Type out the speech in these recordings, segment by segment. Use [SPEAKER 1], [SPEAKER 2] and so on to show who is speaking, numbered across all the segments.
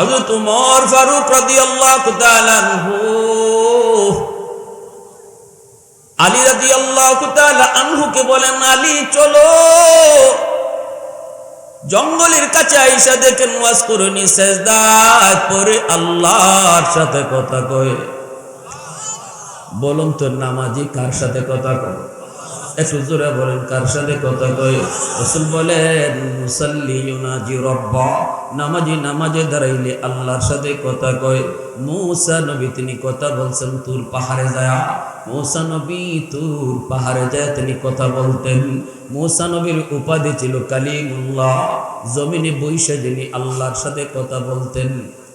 [SPEAKER 1] হযরত ওমর ফারুক রাদিয়াল্লাহু তাআলা আনহু আলী রাদিয়াল্লাহু তাআলা আনহুকে বলেন, আলী চলো জঙ্গলের কাছে আইসা দেখেন ওয়াজ করুনি সেজদায় পড়ে আল্লাহর সাথে কথা কয়। বলুন তো নামাজি কার সাথে কথা কয়? একটু জোরে বলেন, কার সাথে কথা কয়? রাসূল বলেন মুসাল্লি ইউনাজি রাব্বা, নামাজি নামাজে দাঁড়াইলে আল্লাহর সাথে কথা কয়। মূসা নবী তিনি কথা বলছেন তুর পাহাড়ে যায়। মূসা নবী তুর পাহাড়ে যায় তিনি কথা বলতেন। মূসা নবীর উপাধি ছিল কালিমুল্লাহ, জমিনে বৈশা যিনি আল্লাহর সাথে কথা বলতেন।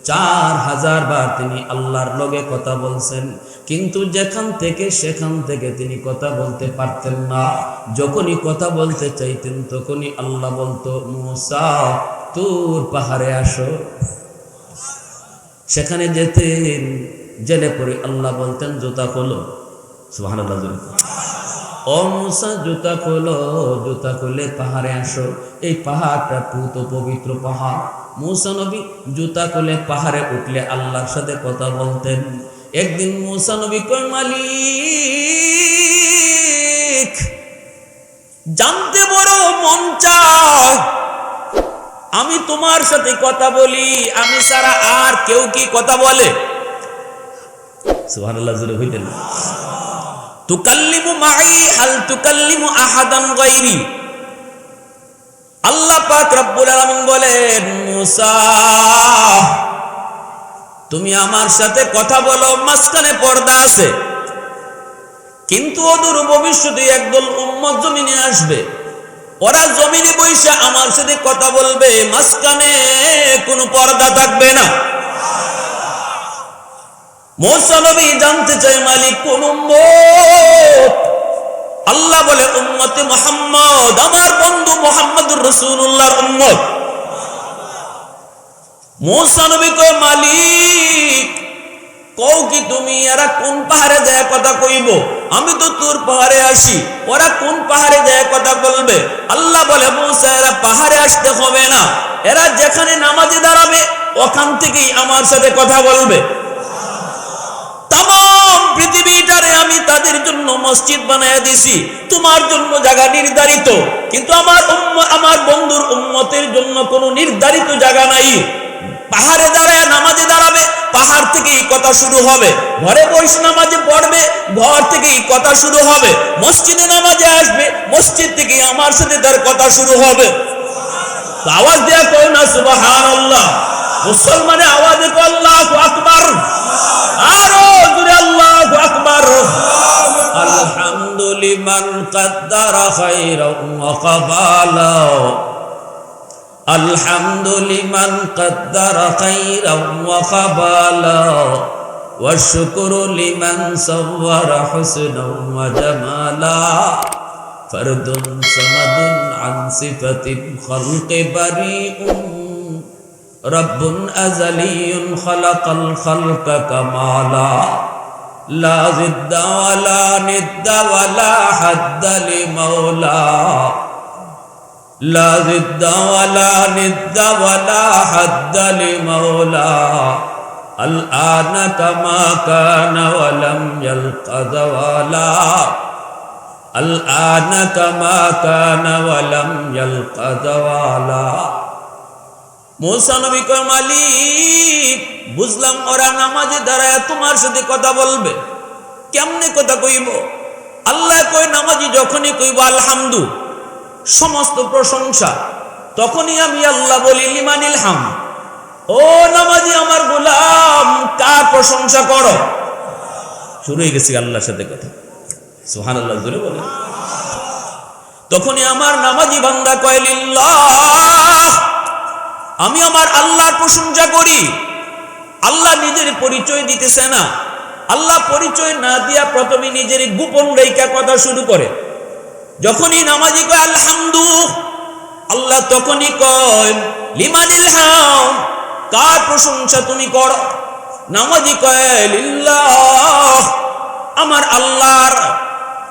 [SPEAKER 1] 4000 বার তিনি আল্লাহর লগে কথা বলছেন, কিন্তু যেখান থেকে সেখান থেকে তিনি কথা বলতে পারতেন না। যখনই কথা বলতে চাইতেন তখনই আল্লাহ বলতো মূসা তুর পাহাড়ে আসো। সেখানে যেতেন, জেলে পড়ে আল্লাহ বলতেন জুতা খোলো। সুবহানাল্লাহ। ও মূসা জুতা খোলো, জুতা খুলে পাহাড়ে আসো। এই পাহাড়টা পুত পবিত্র পাহাড়। মূসা নবী জুতা খুলে পাহাড়ে উঠলে আল্লাহর সাথে কথা বলতেন। একদিন মূসা নবী কয়, মালিক জানতে বড় মন চায়, আমি তোমার সাথে কথা বলি, আমি ছাড়া আর কেউ কি কথা বলে? সুবহানাল্লাহ জোরে হইতেন না? তুকাল্লিমু মাই হাল তুকাল্লিমু আহাদান গায়রি। আল্লাহ পাক রব্বুল আলামিন বলেন, মূসা তুমি আমার সাথে কথা বলো, মাঝখানে পর্দা আছে, কিন্তু অদূর ভবিষ্যতে একদল উম্মত জমিনে আসবে, ওরা জমিনে বৈশা আমার সাথে কথা বলবে, মাঝখানে কোনো পর্দা থাকবে না। মূসা নবী জানতে চায় মালিক কোন উম্মত? আল্লাহ বলে উম্মতে মুহাম্মদ, আমার বন্ধু মুহাম্মদুর রাসূলুল্লাহর উম্মত। মূসা নবী কয়, মালিক কও কি তুমি, এরা কোন পাহাড়ে যায় কথা কইব? আমি তো তোর পাহাড়ে আসি, ওরা কোন পাহাড়ে যায় কথা বলবে? আল্লাহ বলে মূসা এরা পাহাড়ে আসতে হবে না, এরা যেখানে নামাজে দাঁড়াবে ওখান থেকেই আমার সাথে কথা বলবে। তাম পৃথিবীটারে আমি তাদের জন্য মসজিদ বানায়া দিছি, তোমার জন্য জায়গা নির্ধারিত, কিন্তু আমার বন্ধুর উম্মতের জন্য কোনো নির্ধারিত জায়গা নাই। পাহাড়ে দাঁড়ায় নামাজে দাঁড়াবে, পাহাড় থেকেই কথা শুরু হবে। ঘরে বসে নামাজে পড়বে, ঘর থেকেই কথা শুরু হবে। মসজিদে নামাজে আসবে, মসজিদ থেকেই আমার সাথে তার কথা শুরু হবে। আওয়াজ দেয়া কও না সুবহানাল্লাহ। মুসলমানের আওয়াজে কও আল্লাহু আকবার, আরো জোরে আল্লাহু আকবার। আলহামদুলিমান কাদ্দারা খায়রান ওয়া কাবালা, আলহামদুলিমান কাদ্দারা খায়রান ওয়া কাবালা, ওয়া শুকরু লিমান সাওয়ারা হুসনান ওয়া জামালা, ফারদুন সামাদুন আন সিফাতিল খালqi বারিউন, রব্বুন আযালিয়ুন খালাকাল খালকা কামালা, লা জিদ্দা ওয়ালা নিদ্দা ওয়ালা হাদ্দা লিমাওলা, লা জিদ্দা ওয়ালা নিদ্দা ওয়ালা হাদ্দা লিমাওলা, আল আনা কামা কানা ওয়া লাম ইয়ালকা যাওয়ালা, আল আনা কামা কানা ওয়া লাম ইয়ালকা যাওয়ালা। মূসা নবী কয়, মালিক বুঝলাম ওরা নামাজে দাঁড়ায় তোমার সাথে কথা বলবে, কেমনে কথা কইব? আল্লাহ কয় নামাজি যখনই কইব আলহামদু, সমস্ত প্রশংসা, তখনই আমি আল্লাহ বলি লিমানিল হাম, ও নামাজি আমার গোলাম কার প্রশংসা করো? শুরু হয়ে গেছে আল্লাহর সাথে কথা। সুবহানাল্লাহ জোরে বলে। তখনই আমার নামাজি বান্দা কয় লিল্লাহ, আমি আমার আল্লাহর প্রশংসা করি। আল্লাহ নিজের পরিচয় দিতেছে না, আল্লাহ পরিচয় না দিয়া প্রথমে নিজের গোপন রেখা কথা শুরু করে। যখনই নামাজি কয় আলহামদু, আল্লাহ তখনই কয় লিমানিল হাম, কার প্রশংসা তুমি করো? নামাজি কয় লিল্লাহ, আমার আল্লাহর।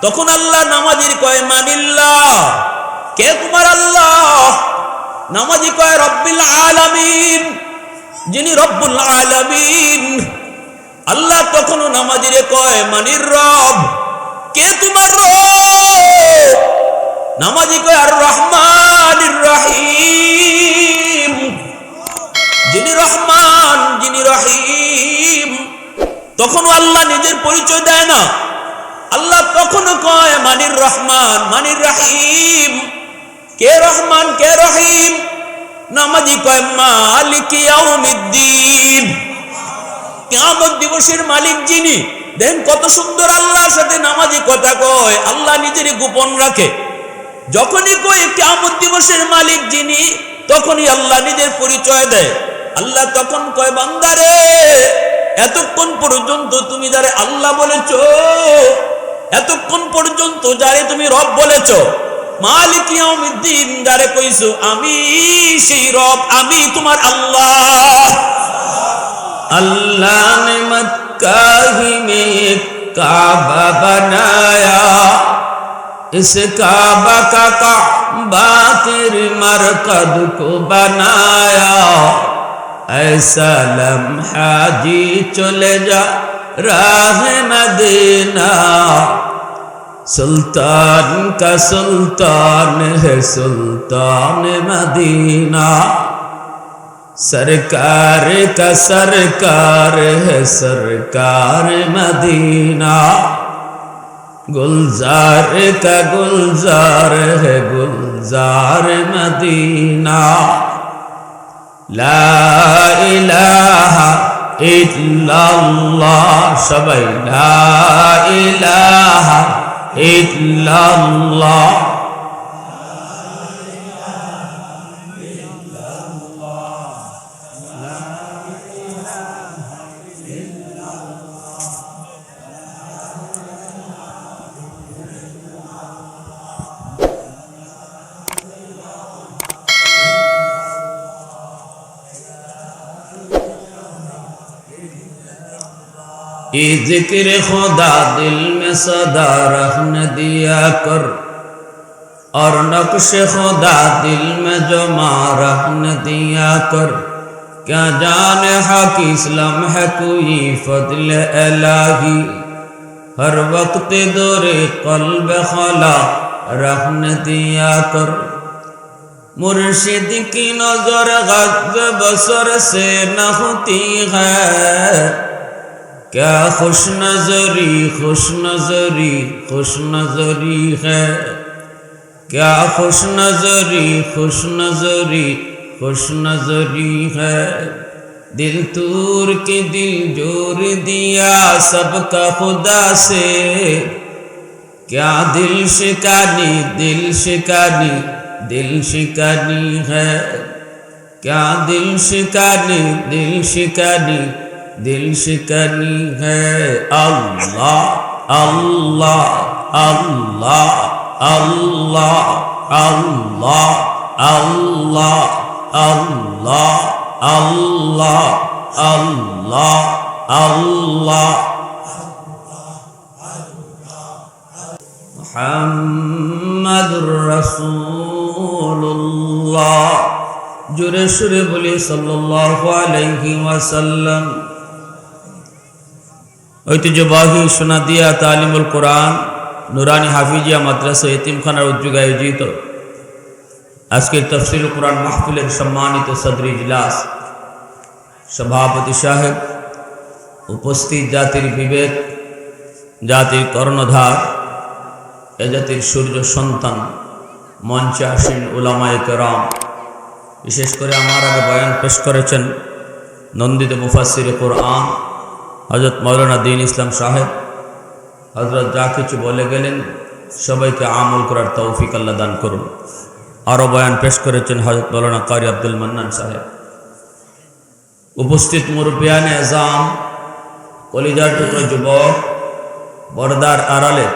[SPEAKER 1] তখন আল্লাহ নামাজির কয় মানিল্লাহ, কে তোমার আল্লাহ? নামাজি কয় রব্বিল আলামিন, যিনি রব্বুল আলামিন। আল্লাহ তখনও নামাজিরে কয়, মানির রব, কে তোমার রব? নামাজি কয়, আর রহমানির রহিম। যিনি রহমান, যিনি রহিম। তখনও আল্লাহ নিজের পরিচয় দেয় না। আল্লাহ তখনও কয়, মানির রহমান, মানির রহিম। কে রহমান, কে রহিম? নামাজি কয়, মালিক ইয়াউমিদ্দিন, কিয়ামত দিবসের মালিক যিনি। দেখেন কত সুন্দর আল্লাহর সাথে নামাজি কথা কয়, আল্লাহ নিজেরই গোপন রাখে। যখনই কয় কিয়ামত দিবসের মালিক যিনি, তখনই আল্লাহ নিজের পরিচয় দেয়। আল্লাহ তখন কয়, বান্দারে, এতক্ষণ পর্যন্ত তুমি যারে আল্লাহ বলেছ, এতক্ষণ পর্যন্ত যারে তুমি রব বলেছ, মালিক ইয়াউমিদ্দিন যারে কইছো, আমি সেই রব, আমি তোমার আল্লাহ। अल्लाह ने मक्का ही में एक काबा बनाया, इस काबा का काबा तेरे मरकद को बनाया। ऐसा लम्हा जी चले जा राह मदीना, सुल्तान का सुल्तान है सुल्तान मदीना। सरकार का सरकार है सरकार मदीना, गुलजार का गुलजार है गुलजार मदीना। ला इलाहा इल्लल्लाह, सबाई ला इलाहा इल्लल्लाह। ये जिक्र खुदा दिल में सदा रखने दिया कर, और नक्श खुदा दिल में जमा रखने दिया कर। क्या जाने हक इस्लाम है कोई फضل इलाही, हर वक्त दौरे कल्ब खला रखने दिया कर। मुर्शिद की नजर गज़ बसर से न होती है, क्या खुश नजरी खुश नजरी खुश नजरी है। क्या खुश नजरी खुश नजरी खुश नजरी है। दिल तूर के दिल जोर दिया सबका खुदा से, क्या दिल शिकानी दिल शिकानी दिल शिकानी है। क्या दिल शिकानी दिल शिकानी दिल शिकनी है। अल्लाह अल्लाह अल्लाह अल्लाह अल्लाह अल्लाह अल्लाह अल्लाह अल्लाह अल्लाह। मुहम्मदुर रसूलुल्लाह। जुरे सुरे बोले सल्लल्लाहु अलैहि वसल्लम। ঐতিহ্যবাহী সোনাদিয়া তালিমুল কোরআন নুরানি হাফিজিয়া মাদ্রাসা এতিমখানার উদ্যোগে আয়োজিত আজকের তাফসীরুল কোরআন মাহফিলের সম্মানিত সদর ইজলাস, সভাপতি সাহেব, উপস্থিত জাতির বিবেক, জাতির কর্ণধার, এ জাতির সূর্য সন্তান, মঞ্চে আসীন উলামায়ে কেরাম, বিশেষ করে আমার আগে বয়ান পেশ করেছেন নন্দিত মুফাসসিরে কোরআন হযরত মাওলানা দ্বীন ইসলাম সাহেব। হযরত যা কিছু বলে গেলেন সবাইকে আমল করার তৌফিক আল্লাহ দান করুন। আরও বয়ান পেশ করেছেন হযরত মাওলানা কারি আব্দুল মান্নান সাহেব। উপস্থিত মুরব্বিয়ানে আযম, কলিজার টুকরো যুবক, পর্দার আড়ালে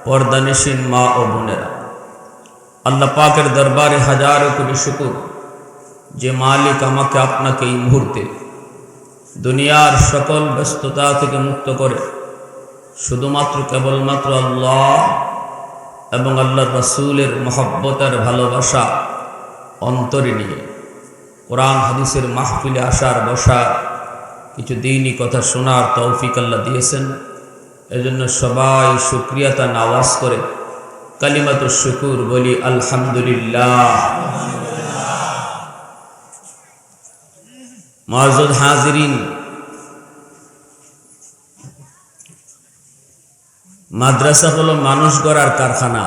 [SPEAKER 1] পর্দানিশীন মা ও বোনেরা, আল্লাহ পাকের দরবারে হাজারো কোটি শুকর যে মালিক আমাকে আপনাকে এই মুহূর্তে দুনিয়ার সকল ব্যস্ততা থেকে মুক্ত করে শুধুমাত্র কেবলমাত্র আল্লাহ এবং আল্লাহর রাসূলের মহব্বত আর ভালোবাসা অন্তরে নিয়ে কোরআন হাদিসের মাহফিলে আসার বসা, কিছু দ্বীনি কথা শোনার তৌফিক আল্লাহ দিয়েছেন। এজন্য সবাই শুকরিয়াতা আওয়াজ করে কালিমাতুশ শুকুর বলি আলহামদুলিল্লাহ। মুআজ্জাজ হাজিরিন, মাদ্রাসা হলো মানুষ গড়ার কারখানা।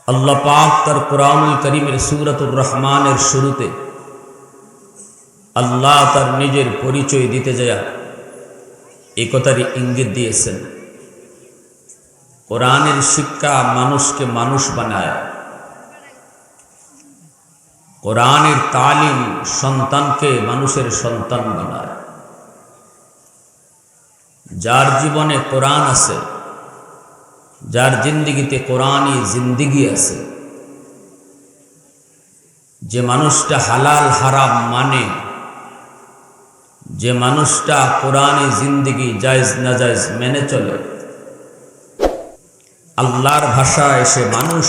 [SPEAKER 1] আল্লাহ পাক তার কোরআনুল কারীমের সূরাতুর রহমানের শুরুতে আল্লাহ তার নিজের পরিচয় দিতে যায় এই কথারই ইঙ্গিত দিয়েছেন। কোরআনের শিক্ষা মানুষকে মানুষ বানায়, কোরআনের তালিম সন্তানকে মানুষের সন্তান বানায়। যার জীবনে কোরআন আছে, যার জিন্দিগিতে কোরআনই জিন্দিগি আছে, যে মানুষটা হালাল হারাম মানে, যে মানুষটা কোরআনে জিন্দিগি জায়েজ নাজায়েজ মেনে চলে, আল্লাহর ভাষায় সে মানুষ।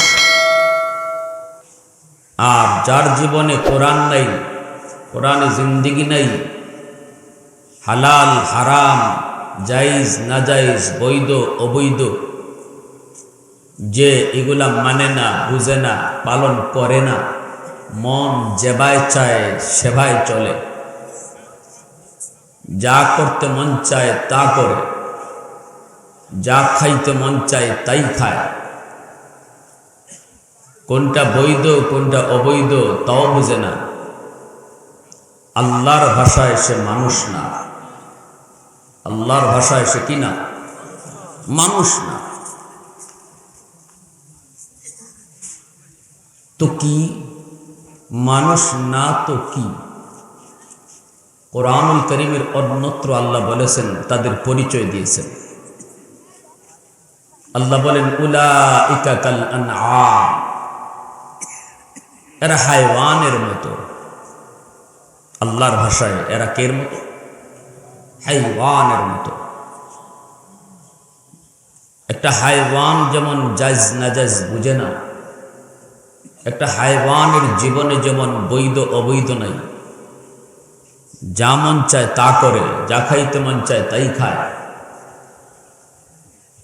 [SPEAKER 1] আর যার জীবনে কোরআন নাই, কোরআনে জিন্দিগি নাই, হালাল হারাম জায়েজ নাজায়েজ বৈধ অবৈধ যে এগুলা মানে না, বুঝে না, পালন করে না, মন যেভাবে চায় সেভাবে চলে, যা করতে মন চায় তা করে, যা খাইতে মন চায় তাই খায়, কোনটা বৈধ কোনটা অবৈধ তাও বুঝে না, আল্লাহর ভাষায় সে মানুষ না। আল্লাহর ভাষায় সে কি না? মানুষ না। তো কি মানুষ না? তো কি? কোরআনুল কারীমের অন্যত্র আল্লাহ বলেছেন, তাদের পরিচয় দিয়েছেন। আল্লাহ বলেন উলাইকা কাল আনআম, এরা হায়ওয়ানের মতো। আল্লাহর ভাষায় এরা কের মতো? হায়ওয়ানের মতো। একটা হায়ওয়ান যেমন জায়েজ নাজায়েজ বুঝে না, একটা হায়ওয়ানের জীবনে যেমন বৈধ অবৈধ নাই, যা মন চায় তা করে, যা খাইতে মন চায় তাই খায়,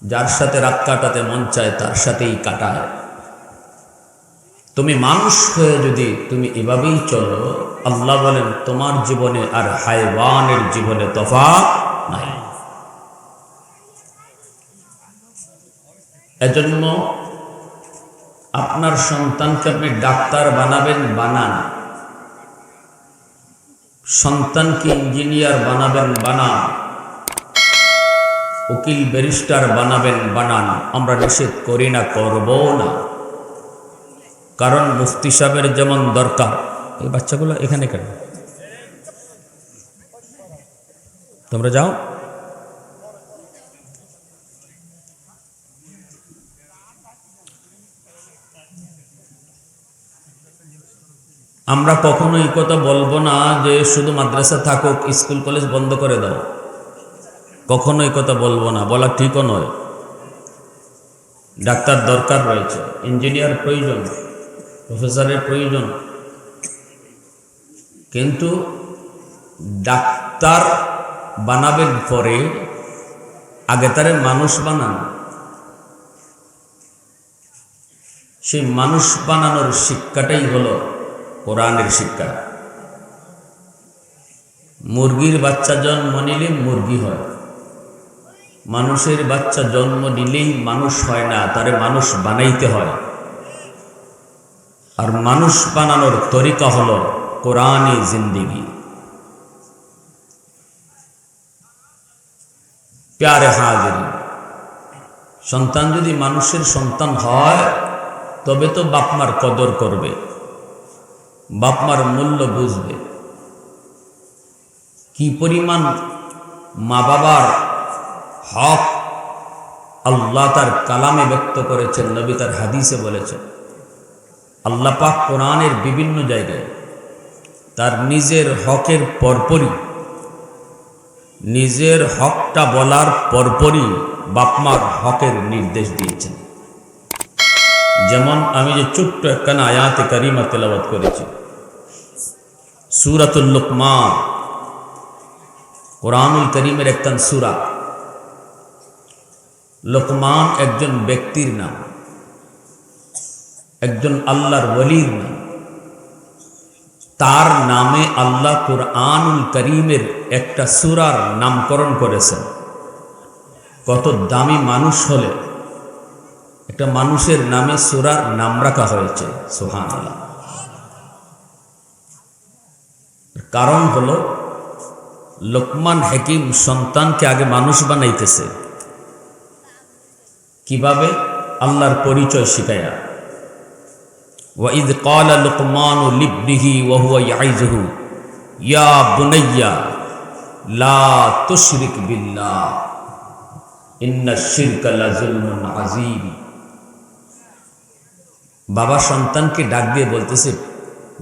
[SPEAKER 1] যার সাথে রাত কাটাতে মন চায় তার সাথেই কাটায়। তুমি মানুষ হয়ে যদি তুমি এভাবেই চলো, আল্লাহ বলেন তোমার জীবনে আর হায়ওয়ানের জীবনে তফাৎ নাই। এজন্য আপনার সন্তানকে আপনি ডাক্তার বানাবেন, বানান। সন্তানকে ইঞ্জিনিয়ার বানাবেন, বানান। উকিল ব্যারিস্টার বানাবেন, বানান। আমরা নিষেধ করি না, করব না। কারণ মুফতি সাহেবের যেমন দরকার। এই বাচ্চাগুলো এখানে কেন? তোমরা যাও। আমরা কখনো এই কথা বলবো না যে শুধু মাদ্রাসা থাকুক, স্কুল কলেজ বন্ধ করে দাও। কখনো এই কথা বলবো না, বলা ঠিকও নয়। ডাক্তার দরকার রয়েছে, ইঞ্জিনিয়ার প্রয়োজন, প্রফেসরের প্রয়োজন, কিন্তু ডাক্তার বানাবেন পরে, আগে তারে মানুষ বানান। সেই মানুষ বানানোর শিক্ষাটাই হলো কোরআনের শিক্ষা। মুরগির বাচ্চা জন্ম নিলে মুরগি হয়, মানুষের বাচ্চা জন্ম নিলেই মানুষ হয় না, তারে মানুষ বানাইতে হয়। আর মানুষ বানানোর তরিকা হলো কোরআনী জিন্দিগি। প্যারে হাজির, সন্তান যদি মানুষের সন্তান হয় তবে তো বাপমার কদর করবে, বাপমার মূল্য বুঝবে। কি পরিমাণ মা বাবার হক আল্লাহ তার কালামে ব্যক্ত করেছেন, নবী তার হাদিসে বলেছেন। আল্লাহ পাক কোরআনের বিভিন্ন জায়গায় তার নিজের হকের পরপরই, নিজের হকটা বলার পরপরই বাপমার হকের নির্দেশ দিয়েছেন। যেমন আমি যে ছোট্ট একখানা আয়াতে কারিমা তেলাওয়াত করেছি, সূরাতুল লুকমান, কোরআনুল করিমের একখান সূরা। লোকমান একজন ব্যক্তির নাম, একজন আল্লাহর ওলির নাম। তার নামে আল্লাহ কোরআনুল করিমের একটা সূরার নামকরণ করেছেন। কত দামি মানুষ হলে একটা মানুষের নামে সূরার নাম রাখা হয়েছে, সুবহানাল্লাহ। কারণ হলো লোকমান হাকিম সন্তানকে আগে মানুষ বানাইতেছে কিভাবে? আল্লাহর পরিচয় শিখায়া। ওয়াইদ ক্বালা লুকমানু লিবনিহি ওয়া হুয়া ইয়াইযুহু ইয়া বুনাইয়া লা তুশরিক বিল্লাহ ইন্নাশ শিরকা লাযুলমুন আযীম। বাবা সন্তানকে ডাক দিয়ে বলতেছে,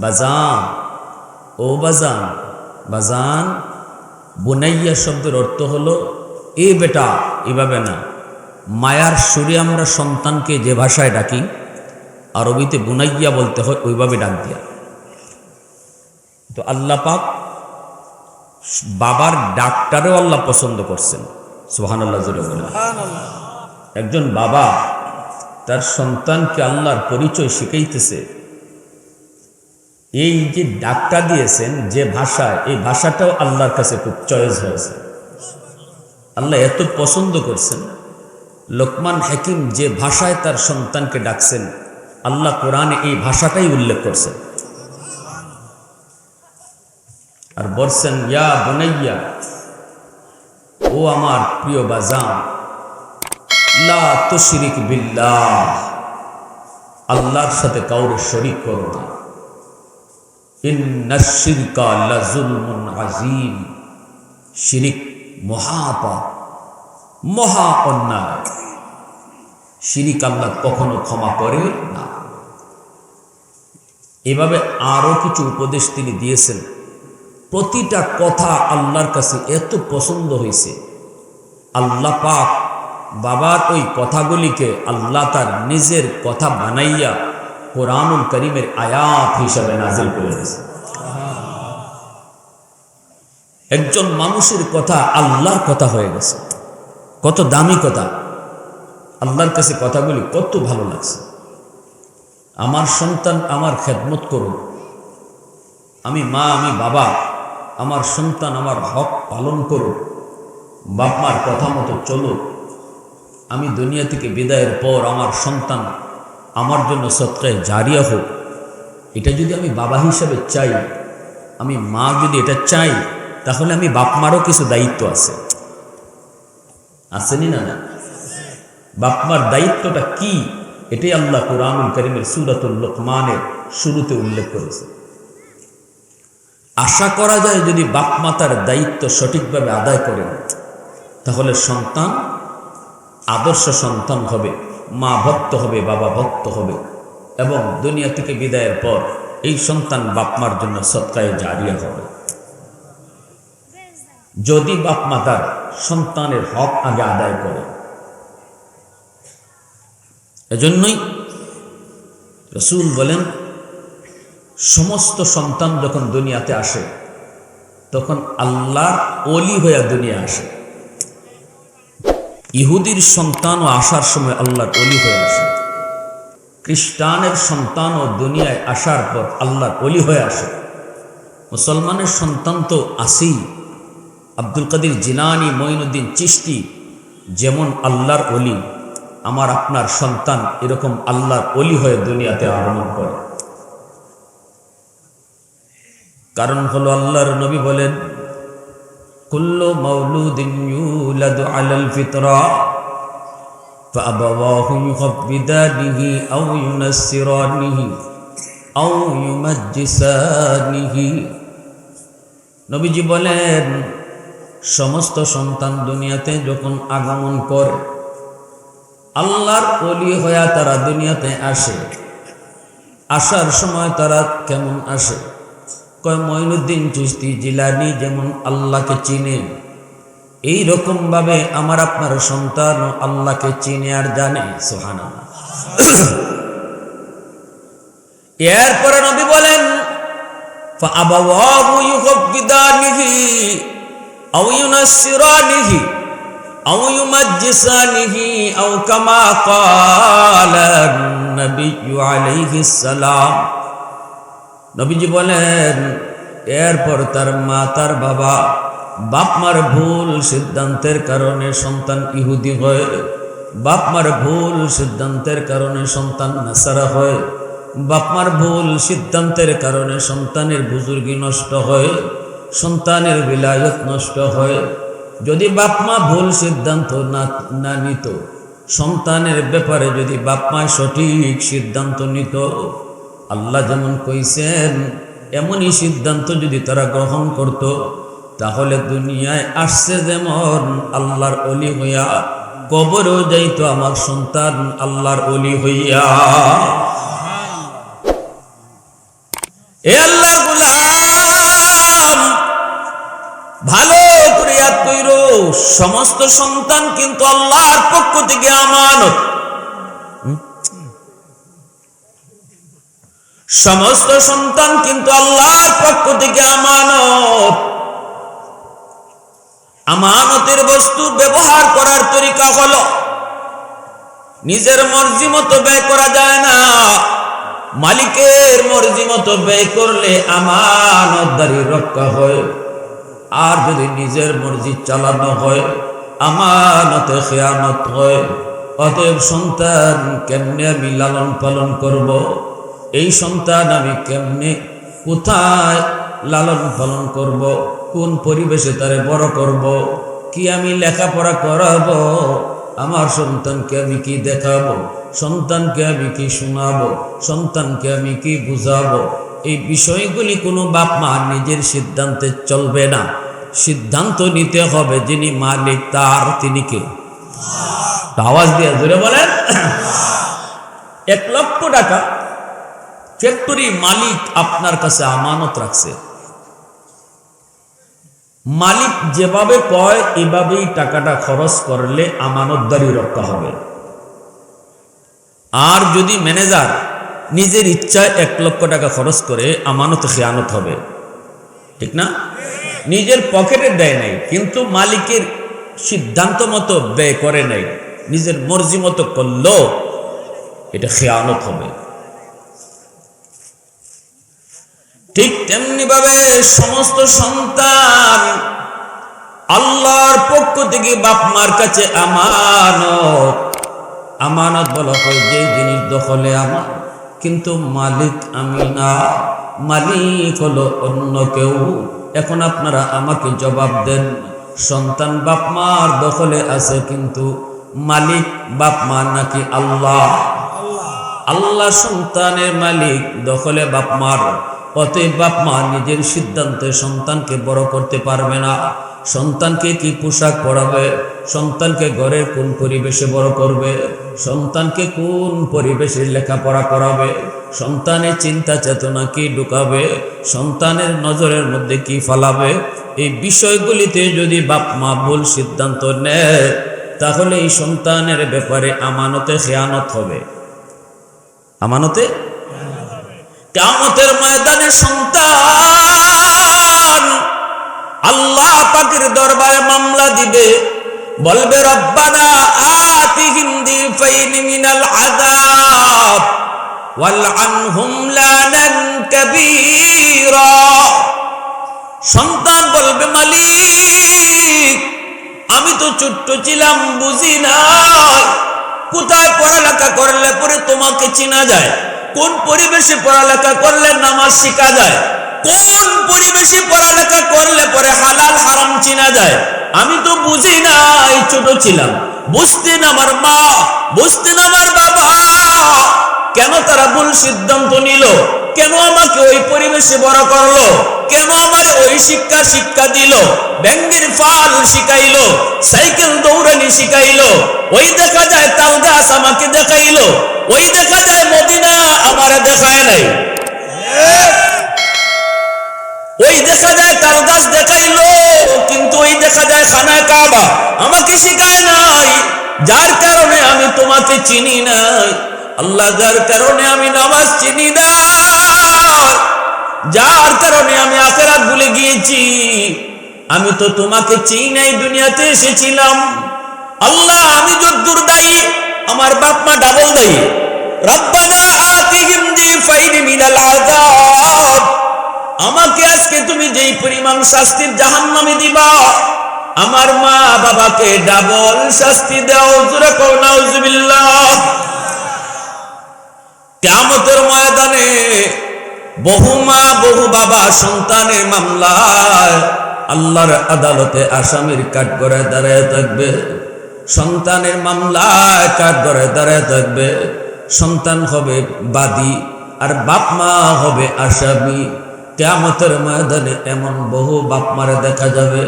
[SPEAKER 1] বাজান, ও বাজান, বাজান। বুনাইয়া শব্দের অর্থ হলো এ বেটা, এভাবে না। মায়ার সুরে আমরা সন্তানকে যে ভাষায় ডাকি, আরবিতে বুনাইয়া বলতে হয়, ওইভাবে ডাক দিয়া। তো আল্লাহ পাক বাবার ডাকটারেও আল্লাহ পছন্দ করছেন, সুবহানাল্লাহ জোরে বলে। একজন বাবা তার সন্তানকে আল্লাহর পরিচয় শিখাইতেছে, এই যে ডাকটা দিয়েছেন যে ভাষায়, এই ভাষাটাও আল্লাহর কাছে খুব চয়েস হয়েছে। আল্লাহ এত পছন্দ করছেন। লোকমান হাকিম যে ভাষায় তার সন্তানকে ডাকছেন, আল্লাহ কোরআনে এই ভাষাটাই উল্লেখ করছেন। আর বলছেন, ইয়া বুনাইয়া, ও আমার প্রিয় বাজান, লা তুশরিক বিল্লাহ, আল্লাহর সাথে কাউরে শরীক করো না। ইন্নাশ শিরকা লাযুলমুন আযীম, শিরিক মহাপাপ, মহা অন্যায়। শিরিক আল্লাহ কখনো ক্ষমা করে না। এভাবে আরো কিছু উপদেশ তিনি দিয়েছেন। প্রতিটা কথা আল্লাহর কাছে এত পছন্দ হয়েছে, আল্লাহ পাক বাবার ওই কথাগুলিকে আল্লাহ তার নিজের কথা বানাইয়া কোরআনুল করিমের আয়াত হিসাবে নাজিল করে দিয়েছে। একজন মানুষের কথা আল্লাহর কথা হয়ে গেছে। কত দামি কথা! আল্লাহর কাছে কথাগুলি কত ভালো লাগছে। আমার সন্তান আমার খেদমত করুক, আমি মা, আমি বাবা, আমার সন্তান আমার হক পালন করুক, বাপ মার কথা মতো চলুক। আমি দুনিয়া থেকে বিদায়ের পর আমার সন্তান আমার জন্য সদকায়ে জারিয়া হোক। এটা যদি আমি বাবা হিসাবে চাই, আমি মা যদি এটা চাই, তাহলে আমি বাপ মারও কিছু দায়িত্ব আছে, আসেনি না? না, বাপ মার দায়িত্বটা কি? এটাই আল্লাহ কোরআনুল কারীমের সূরাতুল লুকমানের শুরুতে উল্লেখ করেছে। আশা করা যায় যদি বাপ মাতার দায়িত্ব সঠিকভাবে আদায় করেন, তাহলে সন্তান আদর্শ সন্তান হবে, মা ভক্ত হবে, বাবা ভক্ত হবে, এবং দুনিয়া থেকে বিদায়ের পর এই সন্তান বাপ মার জন্য সদকায়ে জারিয়া হবে। যদি বাপ মাতার সন্তানের হক আগে আদায় করে। এজন্যই রাসূল বলেন, সমস্ত সন্তান যখন দুনিয়াতে আসে তখন আল্লাহর ওলি হয়ে দুনিয়া আসে। ইহুদির সন্তানও আসার সময় আল্লাহর ওলি হয়ে আসে। খ্রিস্টানের সন্তানও দুনিয়ায় আসার পর আল্লাহর ওলি হয়ে আসে। মুসলমানের সন্তান তো আসেই। আব্দুল কাদের জিলানী, মঈনুদ্দিন চিশতি যেমন আল্লাহর ওলি, আমার আপনার সন্তান এরকম আল্লাহর ওলি হয়ে দুনিয়াতে আগমন করে। কারণ হলো আল্লাহর নবী বলেন, কুল্লু মাউলুদিন ইউলাদু আলাল ফিতরা ফাআবাওয়াহু ইউহাব্বিদানিহি আও ইউনাসসিরানিহি আও ইউমাজ্জিসানিহি। নবীজি বলেন, সমস্ত সন্তান দুনিয়াতে যখন আগমন করে, আল্লাহর ওলি হয়ে তারা দুনিয়াতে আসে। আসার সময় তারা কেমন আসে? কয়, মঈনুদ্দিন চিশতি জিলানী যেমন আল্লাহকে চিনে, এই রকম ভাবে আমার আপনার সন্তান আল্লাহকে চিনে আর জানে। সুবহানাল্লাহ। এরপরে নবী বলেন فأبواه يحفظانه أو ينصرانه أو يمجسانه أو كما قال النبي عليه السلام নবীজি বলেন এরপর তার মা তার বাবা বাপ মার ভুল সিদ্ধান্তের কারণে সন্তান ইহুদি হয়, বাপ মার ভুল সিদ্ধান্তের কারণে সন্তান নাসারা হয়, বাপ মার ভুল সিদ্ধান্তের কারণে সন্তানের বুজুর্গি নষ্ট হয়, সন্তানের বিলায়ত নষ্ট হয়। যদি বাপ মা ভুল সিদ্ধান্ত না নিত, সন্তানের ব্যাপারে যদি বাপ মা সঠিক সিদ্ধান্ত নিত, আল্লাহ যেমন কইছেন এমনই সিদ্ধান্ত যদি তারা গ্রহণ করত, তাহলে দুনিয়ায় আসছে যেমন আল্লাহর ওলি হইয়া, কবরেও যাইতো আমার সন্তান আল্লাহর ওলি হইয়া। এ আল্লাহর গোলাম, ভালো করে ইয়াদ কইরো, সমস্ত সন্তান কিন্তু আল্লাহর পক্ষ থেকে আমানত। সমস্ত সন্তান কিন্তু আল্লাহর পক্ষ থেকে আমানত। আমানতের বস্তু ব্যবহার করার তরিকা হলো নিজের মর্জি মতো ব্যয় করা যায় না, মালিকের মর্জি মতো ব্যয় করলে আমানতদারি রক্ষা হয়। আর যদি নিজের মর্জি চালানো হয়, আমানতে খেয়ানত হয়। অতএব সন্তান কেমনে আমি লালন পালন করব, এই সন্তান আমি কেমনে কোথায় লালন পালন করব, কোন পরিবেশে তারে বড় করব, কি আমি লেখাপড়া করাবো, আমার সন্তানকে আমি কি দেখাবো, সন্তানকে আমি কি শোনাবো, সন্তানকে আমি কি বুঝাবো, এই বিষয়গুলি কোনো বাপ মা নিজের সিদ্ধান্তে চলবে না। সিদ্ধান্ত নিতে হবে যিনি মালিক, তার, তিনি কে? আওয়াজ দিয়ে জোরে বলেন। 1 লক্ষ টাকা ফ্যাক্টরি মালিক আপনার কাছে আমানত রাখছে। মালিক যেভাবে কয় এভাবেই টাকাটা খরচ করলে আমানতদারি রক্ষা হবে। আর যদি ম্যানেজার নিজের ইচ্ছায় 1 লক্ষ টাকা খরচ করে, আমানত খেয়ানত হবে। ঠিক না? নিজের পকেটে দেয় নাই, কিন্তু মালিকের সিদ্ধান্ত মতো ব্যয় করে নাই, নিজের মর্জি মতো করলো, এটা খেয়ানত হবে। ঠিক তেমনি ভাবে সমস্ত সন্তান আল্লাহর পক্ষ থেকে বাপ মার কাছে আমানত। আমানত বলা হয় যে জিনিস দখলে আমার, কিন্তু মালিক আমি না, মালিক হলো অন্য কেউ। এখন আপনারা আমাকে জবাব দেন, সন্তান বাপ মার দখলে আছে, কিন্তু মালিক বাপ মা নাকি আল্লাহ? আল্লাহ সন্তানের মালিক, দখলে বাপ মার। অতএব বাপ মা নিজের সিদ্ধান্তে সন্তানকে বড় করতে পারবে না। সন্তানকে কি পোশাক পরাবে, সন্তানকে ঘরের কোন পরিবেশে বড় করবে, সন্তানকে কোন পরিবেশে লেখাপড়া করাবে, সন্তানের চিন্তা চেতনা কি ঢুকাবে, সন্তানের নজরের মধ্যে কি ফালাবে, এই বিষয়গুলিতে যদি বাপ মা ভুল সিদ্ধান্ত নেয়, তাহলে এই সন্তানের ব্যাপারে আমানতে খেয়ানত হবে। আমানতে কিয়ামতের ময়দানে সন্তান আল্লাহ পাকের দরবারে মামলা দিবে, বলবে রব্বানা আতিহিম দিফাইনি মিনাল আযাব ওয়ালআনহুম লানান কাবীরা। সন্তান বলবে মালিক, আমি তো ছোট্ট ছিলাম, বুঝি না, কোথায় পড়ালেখা করলে পরে তোমাকে চিনা যায়, কোন পরিবেশে পড়ালেখা করলে নামাজ শিখা যায়, কোন পরিবেশে পড়ালেখা করলে পরে হালাল হারাম চিনা যায়, আমি তো বুঝি নাই, ছোট ছিলাম, বুঝতেন আমার মা, বুঝতেন আমার বাবা, কেন তারা ভুল সিদ্ধান্ত নিল, কেন আমাকে ওই পরিবেশে বড় করলো, কেন আমার ওই শিক্ষা দিল, ব্যাঙ্গের ফাল শিখাইলো, সাইকেল দৌড়ানি শিখাইলো, ওই দেখা যায় তাল গাছ আমাকে দেখাইলো, ওই দেখা যায় মদিনা আমারে দেখায় নাই, ওই দেখা যায় তাল গাছ দেখাইলো, কিন্তু ওই দেখা যায় খানায় কাবা আমাকে শিখায় নাই, যার কারণে আমি তোমাকে চিনি নাই। আল্লাহ যার কারণে আমি নামাজ চিনি না, যার কারণে আমি আখিরাত ভুলে গিয়েছি, আমি তো তোমাকে চিনি নাই, দুনিয়াতে এসেছিলাম। আল্লাহ আমি যদ্দুর দায়ী, আমার বাপ মা ডাবল দায়ী। রব্বানা আতিহিম যিফাইন মিনাল আযাব, আমাকে আজকে তুমি যেই পরিমাণ শাস্তির জাহান্নামে দিবা, আমার মা বাবাকে ডাবল শাস্তি দাও। জোরে কও নাউজুবিল্লাহ। কিয়ামতের ময়দানে বহু মা বহু বাবা সন্তানের মামলায় আল্লাহর আদালতে আসামির কাঠগড়ায় দাঁড়ায় থাকবে। সন্তানের মামলায় কাঠগড়ায় দাঁড়ায় থাকবে। সন্তান হবে বাদী আর বাপ মা হবে আসামি। কিয়ামতের ময়দানে এমন বহু বাপ মারে দেখা যাবে,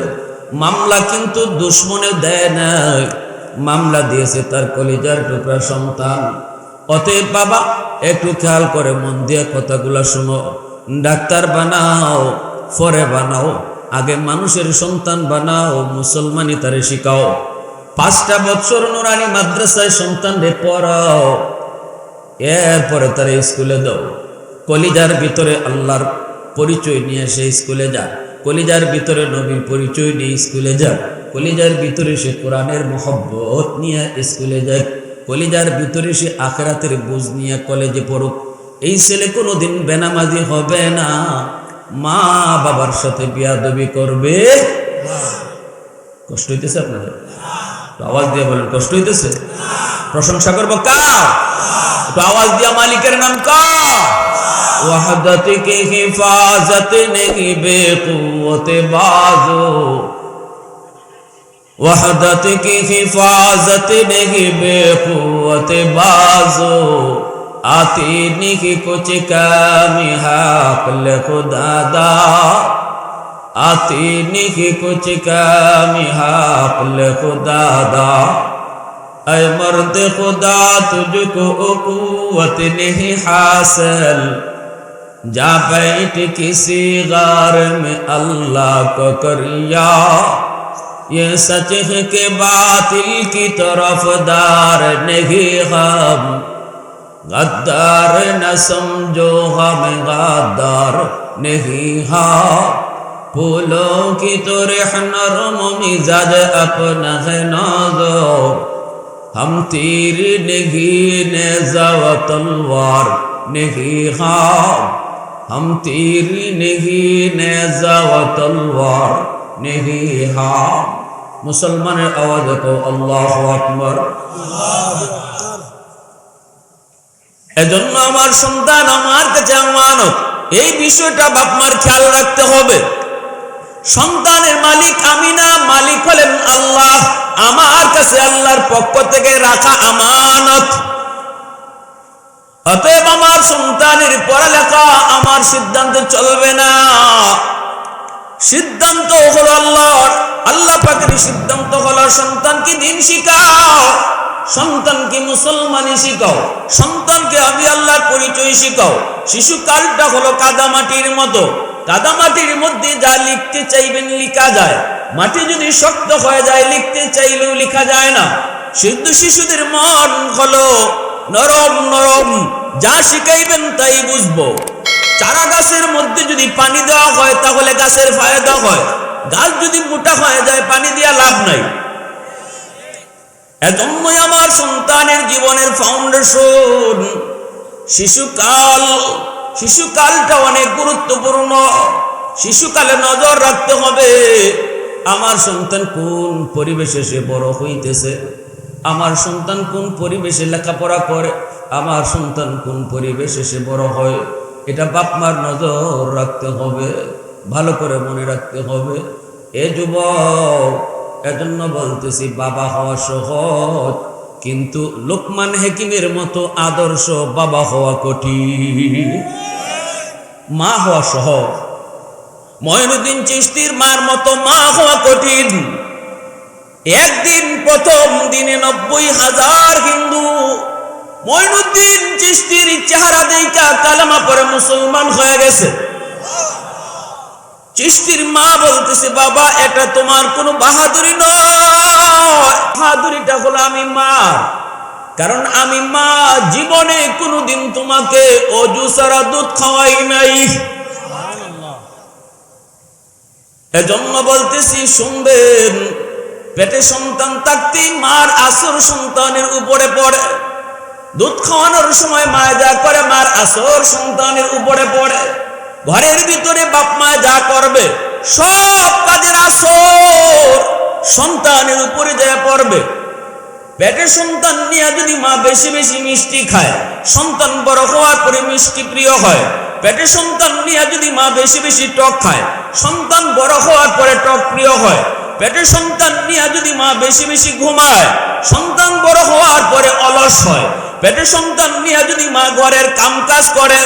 [SPEAKER 1] মামলা কিন্তু দুশ্মনে দেয় নাই, মামলা দিয়েছে তার কলিজার টুকরা সন্তান। অতএব বাবা একটু খেয়াল করে মন দিয়ে কথাগুলো শোনো। ডাক্তার বানাও পরে বানাও, আগে মানুষের সন্তান বানাও, মুসলমানি তারে শিখাও। 5টা বছর নুরানি মাদ্রাসায় সন্তানরে পড়াও, এরপরে তারে স্কুলে দাও। কলিজার ভিতরে আল্লাহর পরিচয় নিয়ে সে স্কুলে যা, কলিজার ভিতরে নবীর পরিচয় নিয়ে স্কুলে যা, কলিজার ভিতরে সে কোরআনের মহব্বত নিয়ে স্কুলে যায়, কলিজার ভিতরে সে আখিরাতের বুঝ নিয়ে কলেজে পড়ুক। এই ছেলে কোনোদিন বেনামাজি হবে না, মা বাবার সাথে বিয়াদবি করবে। কষ্ট হইতেছে আপনাদের? আওয়াজ দিয়ে বলেন কষ্ট হইতেছে? প্রশংসা করবো কার? আওয়াজ দিয়া মালিকের নাম কার? वहदत की हिफाजत नहीं बेक़ुव्वत बाज़ो, वहदत की हिफाजत नहीं बेक़ुव्वत बाज़ो, आती नहीं कुछ कमी हक़ खुदा दा, आती नहीं कुछ कमी हक़ खुदा दा। ऐ मर्द खुदा तुझको क़ुव्वत नहीं हासिल, जा बैठ किसी गार में अल्लाह को करिया, ये सच है कि बातिल की तरफदार नहीं हम, गद्दार न समझो हम गद्दार नहीं हाँ, फूलों की तरह नरम मिजाज अपना है नाज़ुक, हम तीर नहीं नेज़ा व तलवार नहीं हाँ, हम तीर नहीं नेज़ा व तलवार नहीं हाँ। मुसलमाনের आवाज को আল্লাহু আকবার। এজন্য আমার সন্তান আমার কাছে আমানত, এই বিষয়টা বাপ মার খেয়াল রাখতে হবে। সন্তানের মালিক আমি না, মালিক হলেন আল্লাহ। আমার কাছে আল্লাহর পক্ষ থেকে রাখা আমানত। অতএব আমার সন্তানের পড়ালেখা আমার সিদ্ধান্তে চলবে না, সিদ্ধান্ত হলো আল্লাহর। আল্লাহ পাকের সিদ্ধান্ত হলো সন্তানকে দিন শিখাও, সন্তানকে মুসলমানি শিখাও, সন্তানকে আমি আল্লাহর পরিচয় শিখাও। শিশুকালটা হলো কাদামাটির মতো, কাদামাটির মধ্যে যা লিখতে চাইবেন লিখা যায়, মাটি যদি শক্ত হয়ে যায় লিখতে চাইলেও লিখা যায় না। শুদ্ধ শিশুদের মন হলো নরম নরম, যা শিখাইবেন তাই বুঝবো। চারা গাছের মধ্যে যদি পানি দেওয়া হয় তাহলে গাছের ফায়দা হয়, গাছ যদি মোটা হয়ে যায় পানি দিয়া লাভ নাই। এজন্যই আমার সন্তানের জীবনের ফাউন্ডেশন শিশুকাল। শিশুকালটা অনেক গুরুত্বপূর্ণ। শিশুকালে নজর রাখতে হবে আমার সন্তান কোন পরিবেশে সে বড় হইতেছে, আমার সন্তান কোন পরিবেশে লেখাপড়া করে, আমার সন্তান কোন পরিবেশে সে বড় হয়। এটা বাপ মার নজর রাখতে হবে, ভালো করে মনে রাখতে হবে। এ যুবক, এজন্য বলতেছি বাবা হওয়া সহজ, কিন্তু লোকমান হাকিমের মতো আদর্শ বাবা হওয়া কঠিন। মা হওয়া সহজ, মঈনুদ্দিন চিশতির মার মতো মা হওয়া কঠিন। একদিন প্রথম দিনে 90,000 হিন্দু মঈনুদ্দিন চিশতির চেহারা দেখা কালেমা পড়ে মুসলমান হয়ে গেছে। চিশতির মা বলতেছে, বাবা এটা তোমার কোনো বাহাদুরি নয়, বাহাদুরিটা হলো আমি মার। কারণ আমি মা জীবনে কোনোদিন তোমাকে অজু ছাড়া দুধ খাওয়াই নাই। এজন্য বলতেছি শুনবেন, পেটে সন্তান থাকতে মার আসর সন্তানের উপরে পড়ে। দুধ খাওয়ানোর সময় মা যা করে মার আসর সন্তানের উপরে পড়ে। ঘরের ভিতরে বাপ মা যা করবে সব কাজের আসর সন্তানের উপরে যা পড়বে। পেটে সন্তান নিয়ে যদি মা বেশি বেশি মিষ্টি খায়, সন্তান বড় হওয়ার পরে মিষ্টি প্রিয় হয়। পেটে সন্তান নিয়ে যদি মা বেশি বেশি টক খায়, সন্তান বড় হওয়ার পরে টক প্রিয় হয়। পেটে সন্তান নিয়ে যদি মা বেশি বেশি ঘুমায়, সন্তান বড় হওয়ার পরে অলস হয়। পেটে সন্তান নিয়ে যদি মা ঘরের কাম কাজ করে,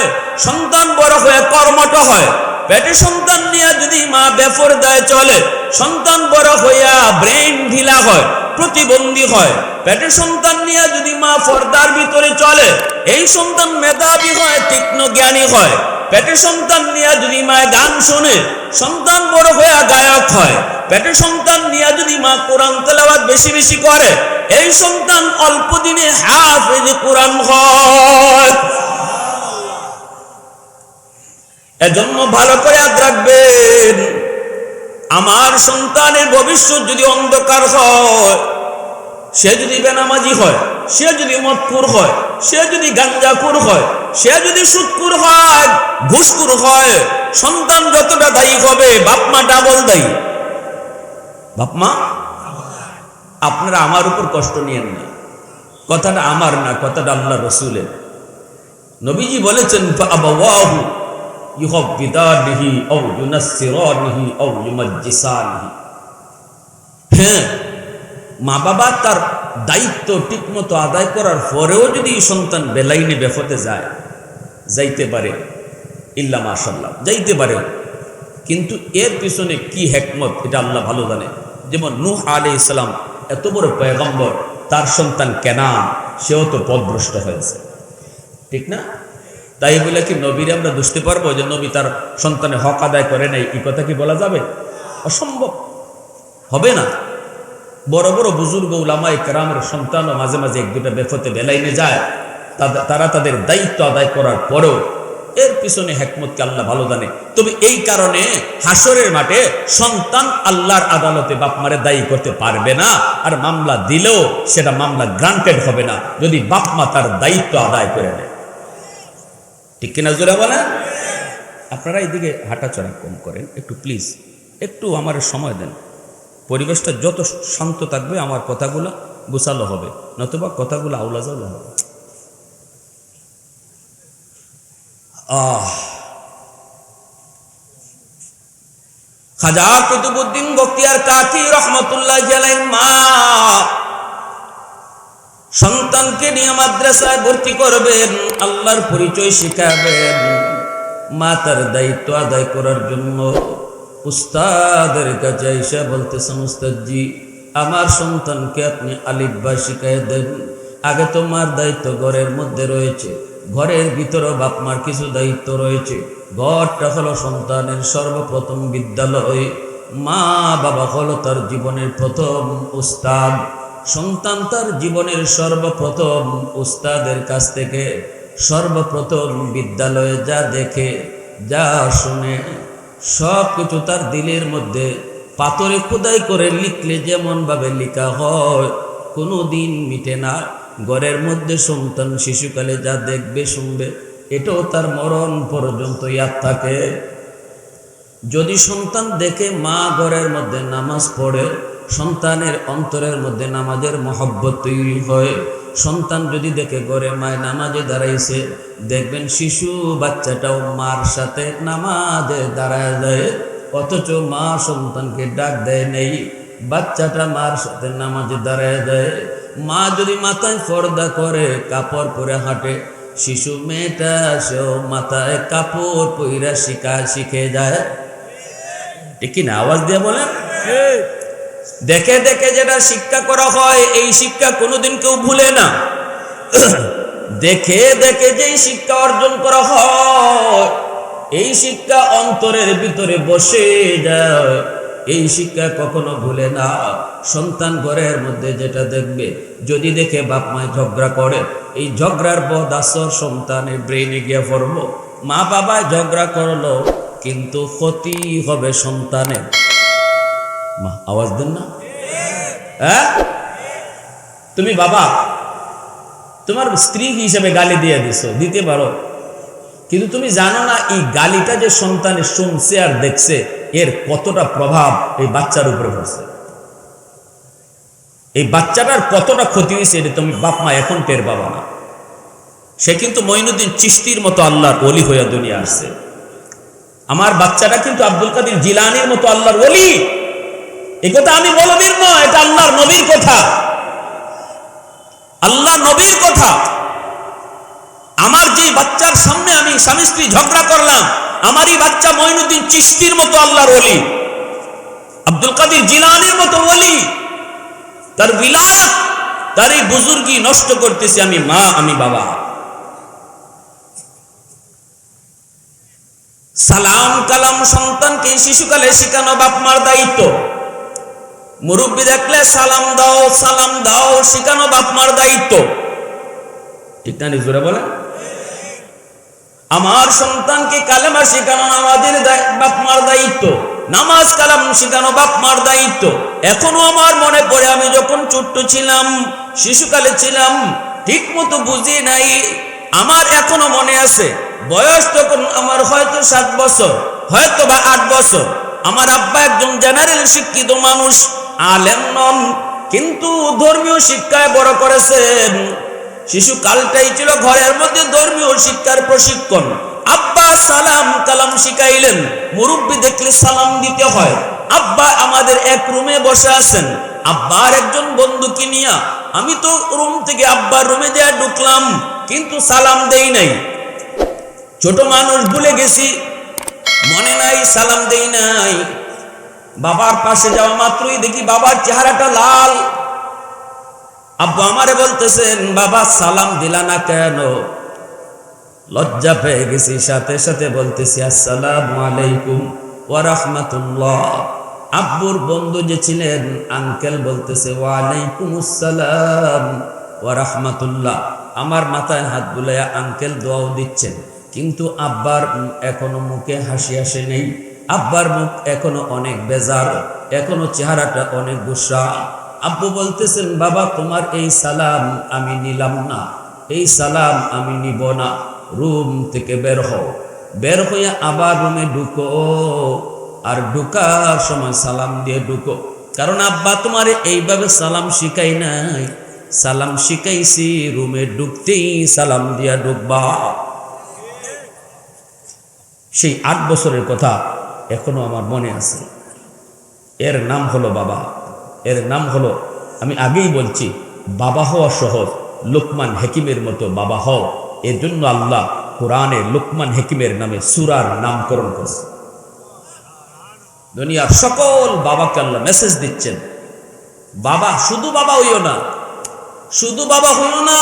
[SPEAKER 1] সন্তান বড় হয়ে কর্মঠ হয়। পেটে সন্তান নিয়ে যদি মা বেপরদায় চলে, সন্তান বড় হইয়া ব্রেইন ঢিলা হয়, প্রতিবন্ধী হয়। পেটে সন্তান নিয়ে যদি মা পর্দার ভিতরে চলে, এই সন্তান মেধাবী হয়, তীক্ষ্ণ জ্ঞানী হয়। পেটে সন্তান নিয়ে যদি মা গান শোনে, সন্তান বড় হইয়া গায়ক হয়। পেটে সন্তান নিয়ে যদি মা কোরআন তেলাওয়াত বেশি বেশি করে, এই সন্তান অল্প দিনে হাফেজ কোরআন হয়। এজন্য ভালো করে ইয়াদ রাখবেন, আমার সন্তানের ভবিষ্যৎ যদি অন্ধকার হয়, সে যদি বেনামাজি হয়, সে যদি মদখোর হয়, সে যদি গাঞ্জাখোর হয়, সে যদি সুদখোর হয়, ঘুষখোর হয়, সন্তান যতটা দায়ী হবে বাপ মা ডাবল দায়ী। বাপ মা আপনারা আমার উপর কষ্ট নিয়েন না, কথাটা আমার না, কথাটা আল্লাহ রসুলের। নবীজি বলেছেন ফাআবাওয়াহু ইউহাব্বিদানিহি আও ইউনাসসিরানিহি আও ইউমাজ্জিসানিহি। হ্যাঁ, মা বাবা তার দায়িত্ব ঠিকমতো আদায় করার পরেও যদি সন্তান বেলাইনে বেফতে যায়, যাইতে পারে, ইল্লা মাশাআল্লাহ যাইতে পারে, কিন্তু এর পিছনে কি হিকমত এটা আল্লাহ ভালো জানে। যেমন নূহ আলাইহিস সালাম এত বড় পয়গম্বর, তার সন্তান কেনান সেও তো পথভ্রষ্ট হয়েছে, ঠিক না? তাই বলে কি নবীরে আমরা বুঝতে পারবো যে নবী তার সন্তানের হক আদায় করে নাই? এই কথা কি বলা যাবে? অসম্ভব, হবে না। বড় বড় বুজুর্গ উলামায়ে কেরামের সন্তানও মাঝে মাঝে এক দুটা বেফতে বেলাইনে যায়, তারা তাদের দায়িত্ব আদায় করার পরেও এর পিছনে হিকমতকে আল্লাহ ভালো জানে। তবে এই কারণে হাসরের মাঠে সন্তান আল্লাহর আদালতে বাপ মারে দায়ী করতে পারবে না, আর মামলা দিলেও সেটা মামলা গ্রান্টেড হবে না যদি বাপ মা তার দায়িত্ব আদায় করে নেয়, ঠিক কিনা জোরে বলেন? আপনারা এইদিকে হাঁটাচড়া কম করেন একটু প্লিজ, একটু আমার সময় দেন। পরিবেশটা যত শান্ত থাকবে আমার কথাগুলো গোছালো হবে, নতুবা কথাগুলো আউলা জাউলা হবে। খাজা কুতুবউদ্দিন বখতিয়ার কাকি রহমতুল্লাহ আলাইহির মা সন্তানকে নিয়ে মাদ্রাসায় ভর্তি করবেন, আল্লাহর পরিচয় শিখাবেন। মা তার দায়িত্ব আদায় করার জন্য উস্তাদের কাছে এসে বলতেছেন, উস্তাদজি আমার সন্তানকে আপনি আলিফ বা শিখাই দেন। আগে তো মার দায়িত্ব ঘরের মধ্যে রয়েছে, ঘরের ভিতরে বাপ মার কিছু দায়িত্ব রয়েছে। ঘরটা হলো সন্তানের সর্বপ্রথম বিদ্যালয়, মা বাবা হলো তার জীবনের প্রথম উস্তাদ। সন্তান তার জীবনের সর্বপ্রথম উস্তাদের কাছ থেকে সর্বপ্রথম বিদ্যালয়ে যা দেখে যা শুনে সব কিছু তার দিলের মধ্যে পাথরে খোদাই করে লিখলে যেমন ভাবে লেখা হয় কোনো দিন মিটে না। ঘরের মধ্যে সন্তান শিশুকালে যা দেখবে শুনবে এটাও তার মরণ পর্যন্ত ইয়াদ থাকে। যদি সন্তান দেখে মা ঘরের মধ্যে নামাজ পড়ে, সন্তানের অন্তরের মধ্যে নামাজের মহব্বত তৈরি হয়। সন্তান যদি দেখে ঘরে মায় নামাজে দাঁড়াইছে, দেখবেন শিশু বাচ্চাটাও মার সাথে নামাজে দাঁড়ায় যায়, অথচ মা সন্তানকে ডাক দেয় নেই, বাচ্চাটা মার সাথে নামাজে দাঁড়ায় যায়। মা যদি মাথায় পর্দা করে কাপড় পরে হাঁটে, শিশু মেয়েটা সেও মাথায় কাপড় পইরা শিখে যায়, ঠিক কিনা? আওয়াজ দিয়ে বলেন। দেখে দেখে যেটা শিক্ষা করা হয় এই শিক্ষা কোনোদিন কেউ ভুলে না। দেখে দেখে যেই শিক্ষা অর্জন করা হয় এই শিক্ষা অন্তরের ভিতরে বসে যায়। এই শিক্ষা কখনো ভুলে না। সন্তান ঘরের মধ্যে যেটা দেখবে, যদি দেখে বাপ মায় ঝগড়া করে, এই ঝগড়ার বদ আসর সন্তানের ব্রেইনে গিয়ে পড়ব। মা বাবায় ঝগড়া করলো কিন্তু ক্ষতি হবে সন্তানের। মা আওয়াজ দেন না, হ্যাঁ? তুমি বাবা তোমার স্ত্রী হিসেবে গালি দিয়ে দিছো, দিতে পারো, কিন্তু তুমি জানো না এই গালিটা যে সন্তানের শুনছে আর দেখছে এর কতটা প্রভাব এই বাচ্চার উপরে পড়ছে, এই বাচ্চাটার কতটা ক্ষতি হয়েছে এটা তুমি বাপ মা এখন টের পাবা না। সে কিন্তু মঈনুদ্দিন চিশতির মতো আল্লাহর ওলি হইয়া দুনিয়া আসছে। আমার বাচ্চাটা কিন্তু আব্দুল কাদের জিলানীর মতো আল্লাহর ওলি। এই কথা আমি বলবির নয়, এটা আল্লাহর নবীর কথা, আল্লাহ নবীর কথা। আমার যে বাচ্চার সামনে আমি স্বামী স্ত্রী ঝগড়া করলাম, আমারই বাচ্চা মঈনুদ্দিন চিশতির মতো আল্লাহর ওলি, আব্দুল কাদের জিলানীর মতো ওলি। তার বিলায়াত, তার এই বুজুর্গি নষ্ট করতেছি আমি মা, আমি বাবা। সালাম কালাম সন্তানকে শিশুকালে শেখানো বাপ মার দায়িত্ব। মুরব্বী দেখলে সালাম দাও, সালাম দাও শেখানো বাপ মার দায়িত্ব। ঠিক না? নিজরে বলেন। আমার সন্তানকে কালেমা শেখানো আমাদের বাপ মার দায়িত্ব, নামাজ কালাম শেখানো বাপ মার দায়িত্ব। এখনো আমার মনে পড়ে আমি যখন ছোট্ট ছিলাম, শিশুকালে ছিলাম, ঠিক মতো বুঝি নাই। আমার এখনো মনে আছে, বয়স তখন আমার হয়তো 7 বছর, হয়তো বা 8 বছর। আমার আব্বা একজন জেনারেল শিক্ষিত মানুষ, আলেম নন, কিন্তু ধর্মীয় শিক্ষায় বড় করেছেন। শিশুকালটাই ছিল ঘরের মধ্যে ধর্মীয় শিক্ষার প্রশিক্ষণ। আব্বা সালাম কালাম শিখাইলেন, মুরব্বী দেখলে সালাম দিতে হয়। আব্বা আমাদের এক রুমে বসে আছেন, আব্বার একজন বন্ধুকে নিয়ে আমি তো রুম থেকে আব্বার রুমে দিয়ে ঢুকলাম, কিন্তু সালাম দেই নাই। ছোট মানুষ ভুলে গেছি, মনে নাই সালাম দেই নাই। বাবার পাশে যাওয়া মাত্রই দেখি বাবার চেহারাটা লাল। আব্বু আমারে বলতেছেন, বাবা সালাম দিলা না কেন? লজ্জা পেয়ে গেছি, সাথে সাথে বলতেছি আসসালামু আলাইকুম ওয়া রাহমাতুল্লাহ। আব্বুর বন্ধু যে ছিলেন আঙ্কেল বলতেছে ওয়া আলাইকুম আসসালাম ওয়া রাহমাতুল্লাহ। আমার মাথায় হাত বুলাইয়া আঙ্কেল দোয়াও দিচ্ছেন, কিন্তু আব্বার এখনো মুখে হাসি আসে নেই। আব্বার মুখ এখনো অনেক বেজার, এখনো চেহারাটা অনেক গুসা। আব্বু বলতেছেন, বাবা তোমার এই সালাম আমি নিলাম না, এই সালাম আমি নিব না। রুম থেকে বের হও, বের হইয়া আবার রুমে ঢুকো, আর ঢুকার সময় সালাম দিয়ে ঢুকো। কারণ আব্বা তোমার এইভাবে সালাম শিখাই নাই, সালাম শিখাইছি রুমে ঢুকতেই সালাম দিয়া ঢুকবা। সেই 8 বছরের কথা এখনো আমার মনে আছে। এর নাম হলো বাবা, এর নাম হলো, আমি আগেই বলছি, বাবা হওয়া সহজ, লোকমান হাকিমের মতো বাবা হও। এর জন্য আল্লাহ কোরআনে লোকমান হাকিমের নামে সূরার নামকরণ করছে। দুনিয়ার সকল বাবাকে আল্লাহ মেসেজ দিচ্ছেন, বাবা শুধু বাবা হইও না, শুধু বাবা হইও না।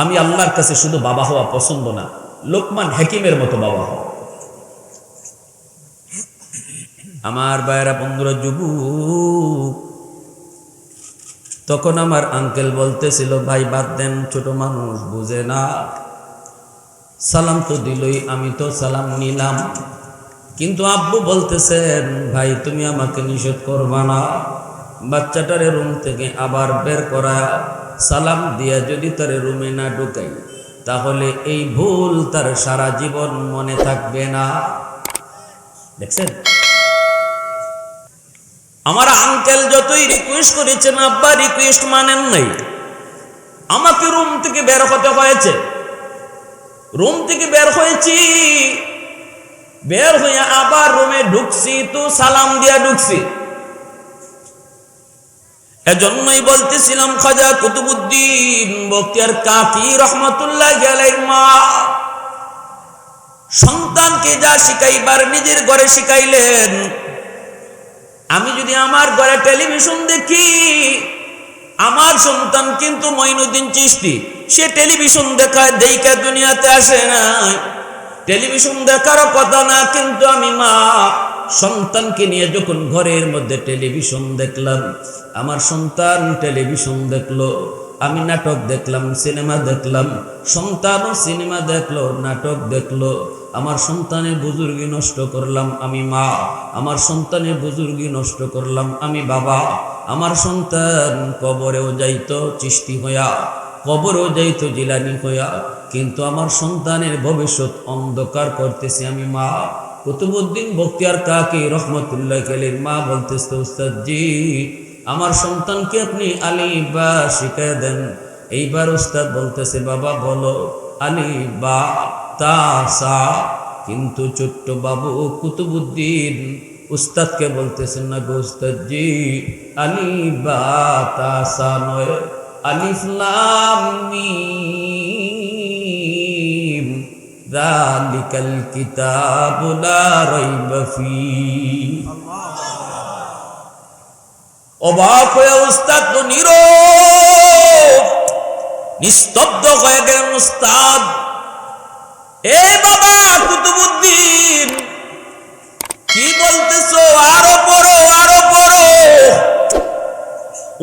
[SPEAKER 1] আমি আল্লাহর কাছে শুধু বাবা হওয়া পছন্দ না, লোকমান হাকিমের মতো বাবা হও। আমার ভাইয়েরা, বন্ধুরা, যুবক, তখন আমার আঙ্কেল বলতেছিল, ভাই বাদ দেন, ছোট মানুষ বুঝে না, সালাম তো দিলই, আমি তো সালাম নিলাম। কিন্তু আব্বু বলতেছেন, ভাই তুমি আমাকে নিষেধ করবা না। বাচ্চাটারে রুম থেকে আবার বের করা, সালাম দিয়া যদি তার রুমে না ঢুকাই, তাহলে এই ভুল তার সারা জীবন মনে থাকবে না। দেখছেন, আমার আঙ্কেল যতই রিকোয়েস্ট করেছেন, আব্বা রিকোয়েস্ট মানেন নাই। আমাকে রুম থেকে বের হতে হয়েছে, রুম থেকে বের হয়েছি, বের হয়ে আবার রুমে ঢুকছি তো সালাম দিয়া ঢুকছি। এজন্যই বলতেছিলাম, খাজা কুতুবউদ্দিন বখতিয়ার কাকি রহমাতুল্লাহি আলাইহির মা সন্তানকে যা শিখাইবার নিজের ঘরে শিখাইলেন। আমি যদি আমার ঘরে টেলিভিশন দেখি, আমার সন্তান কিন্তু মঈনুদ্দিন চিশতি, সে টেলিভিশন দেখা দুনিয়াতে আসে না। টেলিভিশন দেখারও কথা না, কিন্তু আমি মা সন্তানকে নিয়ে যখন ঘরের মধ্যে টেলিভিশন দেখলাম, আমার সন্তান টেলিভিশন দেখলো, আমি নাটক দেখলাম, সিনেমা দেখলাম, সন্তানও সিনেমা দেখলো, নাটক দেখলো, আমার সন্তানের বুজুর্গি নষ্ট করলাম আমি মা, আমার সন্তানের বুজুর্গি নষ্ট করলাম আমি বাবা। আমার সন্তান কবরেও যাইতো চিশতি হইয়া, কবরেও যাইতো জিলানি হইয়া, কিন্তু আমার সন্তানের ভবিষ্যৎ অন্ধকার করতেছি আমি মা। কুতুবউদ্দিন বখতিয়ার কাকি রহমতুল্লাহ আলাইহির মা বলতেছে, উস্তাদ জি আমার সন্তানকে আপনি আলিফ বা শিখায় দেন। এইবার উস্তাদ বলতেছে, বাবা বলো আলিফ বা তা সা। কিন্তু ছোট্ট বাবু কুতুবউদ্দিন উস্তাদকে বলতেছেন, না গো উস্তাদ জি আলিফ বা তা সা নয়, আলিফ লাম মিম যালিকাল কিতাবু লা রাইবা ফীহ। অবাক হয়ে উস্তাদ তো নীরব, নিস্তব্ধ হয়ে গেলেন উস্তাদ। এ বাবা কুতুবউদ্দিন কি বলতেছো, আরো পড়ো আরো পড়ো।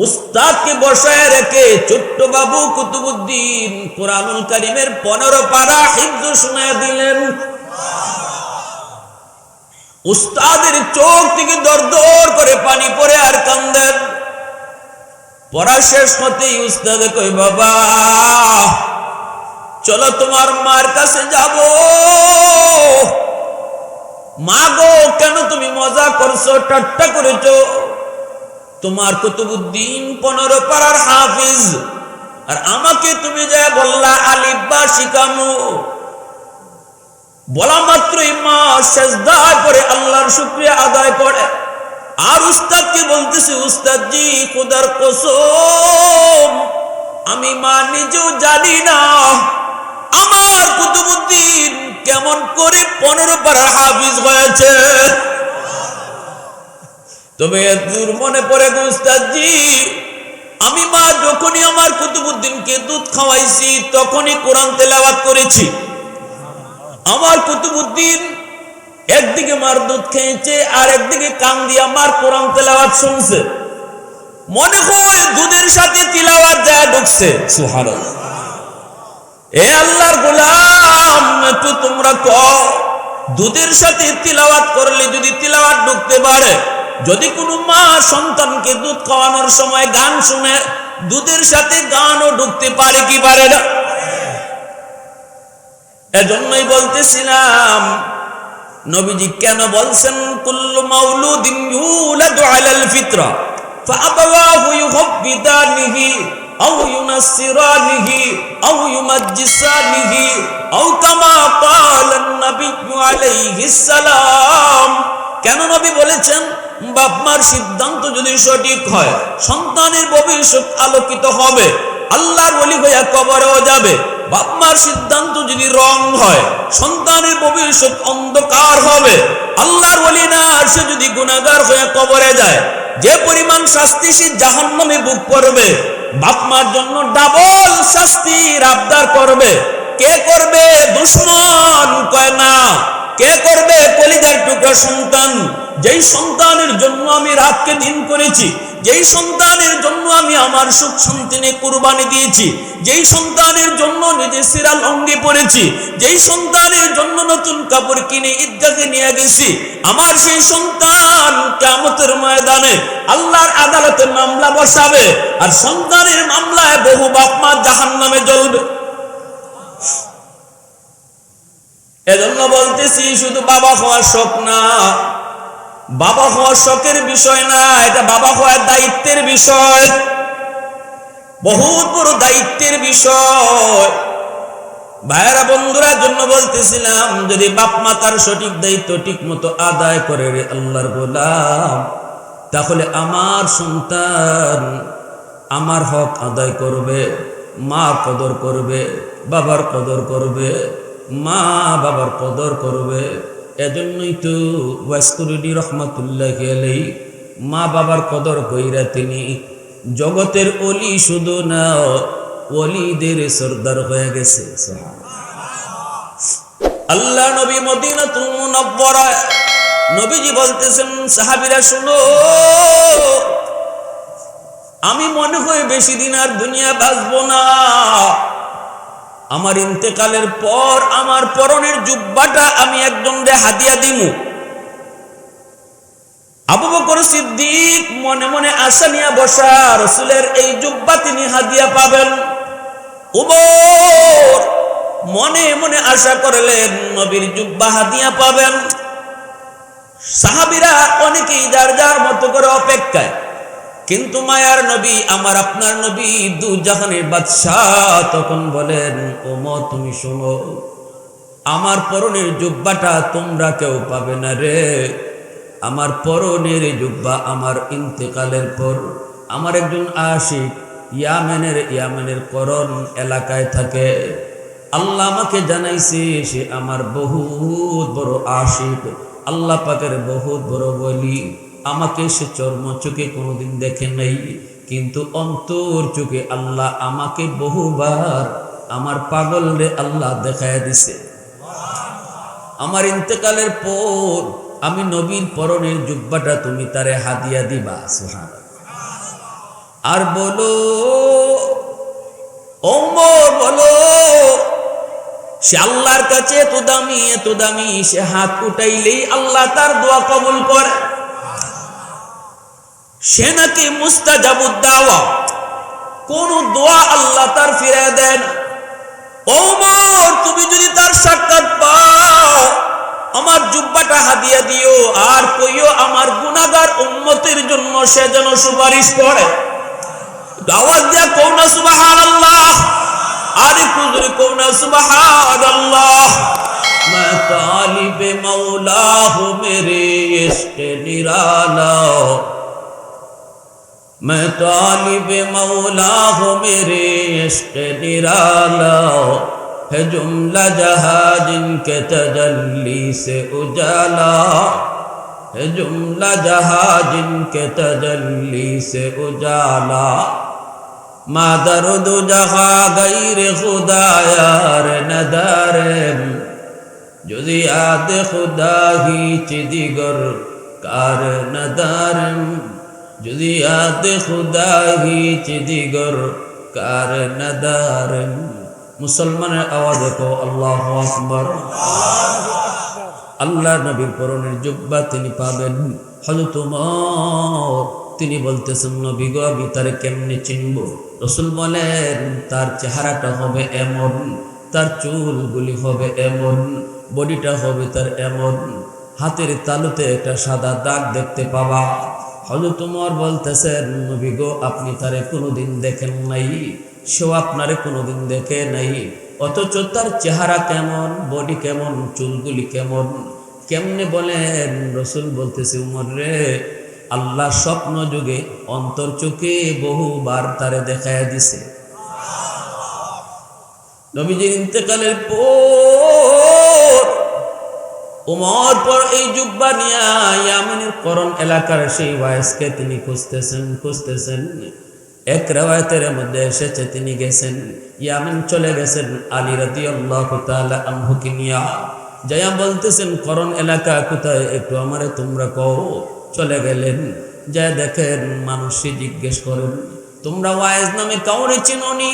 [SPEAKER 1] উস্তাদকে বসায় রেখে ছোট্ট বাবু কুতুবউদ্দিন কোরআনুল কারীমের 15 পারা হিফজ শুনায় দিলেন। উস্তাদের চোখ থেকে দর দর করে পানি পড়ে আর কান্দেন। পড়া শেষ হতেই উস্তাদ কই, বাবা চলো তোমার মার কাছে যাব। মা গো কেন তুমি মজা করছো, ঠাট্টা করেছো? তোমার কুতুবউদ্দিন 15 পারার হাফিজ, আর আমাকে তুমি যা বললা আলিফ বা শিখামু। বলা মাত্রই মা সেজদায় পড়ে আল্লাহর শুকরিয়া আদায় করে। আর উস্তাদকে বলতেছে, উস্তাদ জি খোদার কসম আমি মা নিজেও জানি না আমার কুতুবউদ্দিন কেমন করে 15 পারা হাফিজ হয়েছে। তবে দূর মনে পড়ে গো উস্তাদ জি, আমি মা যখনই আমার কুতুবউদ্দিনকে দুধ খাওয়াইছি তখনই কোরআন তেলাওয়াত করেছি। আমার কুতুবউদ্দিন একদিকে মার দুধ খেয়েছে আর একদিকে কান দিয়ে আমার কোরআন তেলাওয়াত শুনছে। মনে হয় দুধের সাথে তিলাওয়াত যায় ঢুকছে। সুবহানাল্লাহ। এ আল্লাহর গোলাম একটু তোমরা কও, দুধের সাথে তিলাওয়াত করলে যদি তিলাওয়াত ঢুকতে পারে, যদি কোনো মা সন্তানকে দুধ খাওয়ানোর সময় গান শুনে, দুধের সাথে গানও ঢুকতে পারে কি পারে না? এজন্যই বলতেছিলাম নবীজি কেন বলছেন কুল্লু মাউলুদিন ইউলাদু আলাল ফিতরা ফাআবাওয়াহু ইউহাব্বিদানিহি আও ইউনাসসিরানিহি আও ইউমাজ্জিসানিহি আও কামা ক্বালান নাবিয়্যু আলাইহিস সালাম। কেন নবী বলেছেন বাপ মার সিদ্ধান্ত যদি সঠিক হয় সন্তানের ভবিষ্যৎ আলোকিত হবে, আল্লাহর ওলি হয়ে কবরেও যাবে। বাপ মার সিদ্ধান্ত যদি রং হয় সন্তানের ভবিষ্যৎ অন্ধকার হবে। আল্লাহর ওলি না সে যদি গুনাহগার হয়ে কবরে যায়, যে পরিমাণ শাস্তি সে জাহান্নামে ভোগ করবে, বাপ মার জন্য ডাবল শাস্তির আবদার করবে। কে করবে? দুশমন কয় না। কে করবে? কলিজার টুকরা সন্তান। যেই সন্তানের জন্য আমি রাতকে দিন করেছি, যেই সন্তানের জন্য আমি আমার সুখ শান্তি নিয়ে কুরবানি দিয়েছি, যেই সন্তানের জন্য নিজে সিরাল অঙ্গি পড়েছি, যেই সন্তানের জন্য নতুন কাপড় কিনে ঈদগাহে নিয়ে গেছি, আমার সেই সন্তান কিয়ামতের ময়দানে আল্লাহর আদালতে মামলা বসাবে, আর সন্তানের মামলায় বহু বাপ মা জাহান্নামে জ্বলবে। এজন্য বলতেছি শুধু বাবা হওয়ার শখ না, বাবা হওয়ার শখের বিষয় না, এটা বাবা হওয়ার দায়িত্বের বিষয়, বহুত বড় দায়িত্বের বিষয়। ভাইরা বন্ধুরা জন্য বলতেছিলাম, যদি বাপ মা তার সঠিক দায়িত্ব ঠিক মতো আদায় করে রে আল্লাহর গোলাম, তাহলে আমার সন্তান আমার হক আদায় করবে, মা কদর করবে, বাবার কদর করবে, মা বাবার কদর করবে। এজন্যই তো ওয়াসকুরুনি রহমাতুল্লাহ আলাইহি মা বাবার কদর কইরা তিনি জগতের ওলি শুধু না, ওলিদের সরদার হয়ে গেছে। আল্লাহ নবী মদিনাতুল মুনাওয়ারায় নবীজি বলতেছেন, সাহাবীরা শুনো, আমি মনে করি বেশি দিন আর দুনিয়া বাঁচবো না। আমার ইন্তেকালের পর আমার পরনের জুব্বাটা আমি একজনকে হাদিয়া দিমু। আবু বকর সিদ্দিক মনে মনে আশা নিয়ে বসা, রাসূলের এই জুব্বা তিনি হাদিয়া পাবেন। উমর মনে মনে আশা করলেন নবীর জুব্বা হাদিয়া পাবেন। সাহাবীরা অনেকেই যার যার মতো করে অপেক্ষায়, কিন্তু মায়ার নবী, আমার আপনার নবী, দু জাহানের বাদশাহ তখন বলেন, ওমর তুমি শোনো, আমার পরনের জুব্বাটা তোমরা কেউ পাবে না রে। আমার পরনের জুব্বা আমার ইন্তেকালের পর আমার একজন আশিক ইয়ামেনের করন এলাকায় থাকে। আল্লাহ আমাকে জানাইছে সে আমার বহুত বড় আশিক, আল্লাহ পাকের বহুত বড় বলি। আমাকে সে চর্ম চোখে কোনোদিন দেখে নাই, কিন্তু অন্তর চোখে আল্লাহ আমাকে বহুবার আমার পাগল রে আল্লাহ দেখায় দিছে। আমার ইন্তেকালের পর আমি নবীর পরনের জুব্বাটা তুমি তারে হাদিয়া দিবা। সুবহানাল্লাহ। আর বলো ওমর, বলো সে আল্লাহর কাছে এত দামি, সে হাত উঠাইলেই আল্লাহ তার দোয়া কবুল করে। সে নাকি মুস্তাজাবুদ দাওয়া, কোন দোয়া আল্লাহ তার ফিরে দেন। ওমর তুমি যদি তার সাক্ষাৎ পাও, আমার জুব্বাটা হাদিয়া দিও, আর কইও আমার গুনাহগার উম্মতের জন্য সে যেন সুপারিশ করে। দাওয়াত দিয়া কও না সুবহানাল্লাহ, আর একটু জোরে কও না সুবহানাল্লাহ। मैं तालिब मौला हूँ मेरे इश्क निराला, मैं तालिब मौला हूँ मेरे इश्क निराला, है जुमला जहां जिनके तजल्ली से उजाला, है जुमला जहां जिनके तजल्ली से उजाला, मादर दो जहां गैर खुदा यार नदारम, जुदी याद खुदा ही चिदिगर कार नदारम, जुदी याद खुदा ही चिदिगर कार नदारम। মুসলমানের আওয়াজে কো আল্লাহু আকবার। আল্লাহ নবীর পরনের জুব্বা তিনি পাবেন। হযরত ওমর তিনি বলতেছেন, নবী গো আমি তারে কেমনে চিনব? রাসূল বলেন, তার চেহারাটা হবে এমন, তার চুলগুলি হবে এমন, বডিটা হবে তার এমন, হাতের তালুতে একটা সাদা দাগ দেখতে পাবা। হযরত ওমর বলতেছেন, নবী গো আপনি তারে কোনোদিন দেখেন নাই, সেও আপনারে কোনোদিন দেখে নাই, অথচ তার চেহারা কেমন, বডি কেমন, চুলগুলি কেমন, কেমনে বলেন? রাসূল বলতেছে, উমর রে, আল্লাহ স্বপ্ন যুগে অন্তর চোখে বহুবার তারে দেখায় দিছে। নবীজির ইন্তেকালের পর উমর পর এই জুব্বা নিয়া ইয়ামানের করন এলাকার সেই ওয়াইসকে তিনি খুঁজতেছেন। এক রিওয়ায়াতের মধ্যে এসেছে তিনি গেছেন ইয়ামান, চলে গেছেন আলী রাদিয়াল্লাহু তাআলা আনহুকে নিয়া। যাইয়া বলতেছেন, করন এলাকা কোথায় একটু আমারে তোমরা কও। চলে গেলেন, যা দেখেন মানুষে জিজ্ঞেস করেন, তোমরা ওয়াইজ নামে কাউরে চিনোনি?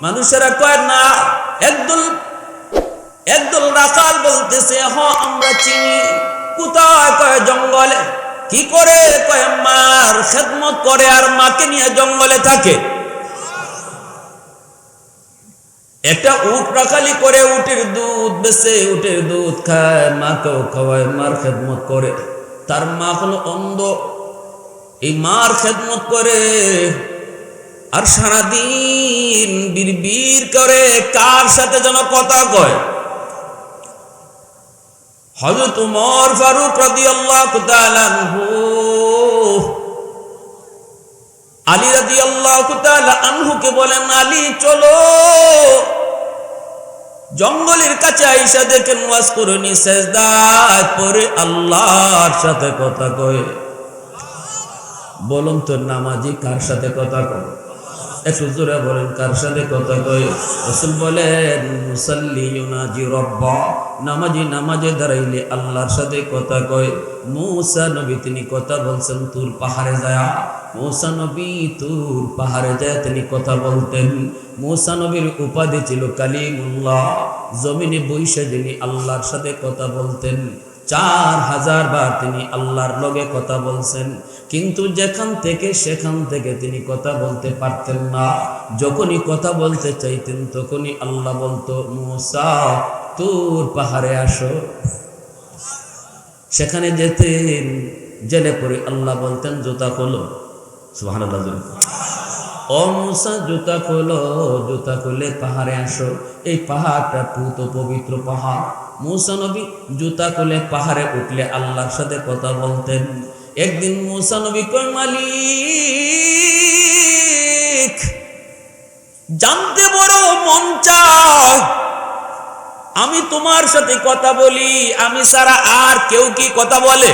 [SPEAKER 1] মানুষেরা কয় না। একদল রাখাল বলতেছে, হ্যাঁ আমরা চিনি। কোথায়? কয় জঙ্গলে। কি করে? কয় মার খেদমত করে, আর মাকে নিয়ে জঙ্গলে থাকে। একটা উট রাখালি করে, উটের দুধ বেচে, উটের দুধ খায়, মাকেও খাওয়ায়, মার খেদমত করে। তার মা হলো অন্ধ, এই মার খেদমত করে, আর সারাদিন বিড়বিড় করে, কার সাথে যেন কথা কয়। হযরত ওমর ফারুক রাদিয়াল্লাহু তাআলা আনহু আলী রাদিয়াল্লাহু তাআলা আনহুকে বলেন, আলী চলো। জঙ্গলের কাছে আইসা দেখেন ওয়াজ করনি সেজদায় পড়ে আল্লাহর সাথে কথা কয়। বলুন তো, নামাজি কার সাথে কথা কয়? একটু জোরে বলেন, কার সাথে কথা কয়? রাসূল বলেন, মুসাল্লি ইউনাজি রাব্বা, নামাজি নামাজে দাঁড়াইলে আল্লাহর সাথে কথা কয়। মূসা নবী তিনি কথা বলছেন তুর পাহাড়ে যায়। মূসা নবী তুর পাহাড়ে যায় তিনি কথা বলতেন। মূসা নবীর উপাধি ছিল কালিমুল্লাহ। জমিনে বৈশা যিনি আল্লাহর সাথে কথা বলতেন। 4000 বার তিনি আল্লাহর লগে কথা বলছেন, কিন্তু যেখান থেকে সেখান থেকে তিনি কথা বলতে পারতেন না। যখনই কথা বলতে চাইতেন তখনই আল্লাহ বলতো মূসা তুর পাহাড়ে আসো। সেখানে যেতেন, জেলে পড়ে আল্লাহ বলতেন জুতা খোলো। সুবহানাল্লাহ। ও মূসা জুতা খোলো, জুতা খুলে পাহাড়ে আসো। এই পাহাড়টা পুত পবিত্র পাহাড়। মূসা নবী জুতা খুলে পাহাড়ে উঠলে আল্লাহর সাথে কথা বলতেন। একদিন মূসা নবী কয় মালিক জানতে বড় মন চায়, আমি তোমার সাথে কথা বলি, আমি ছাড়া আর কেউ কি কথা বলে?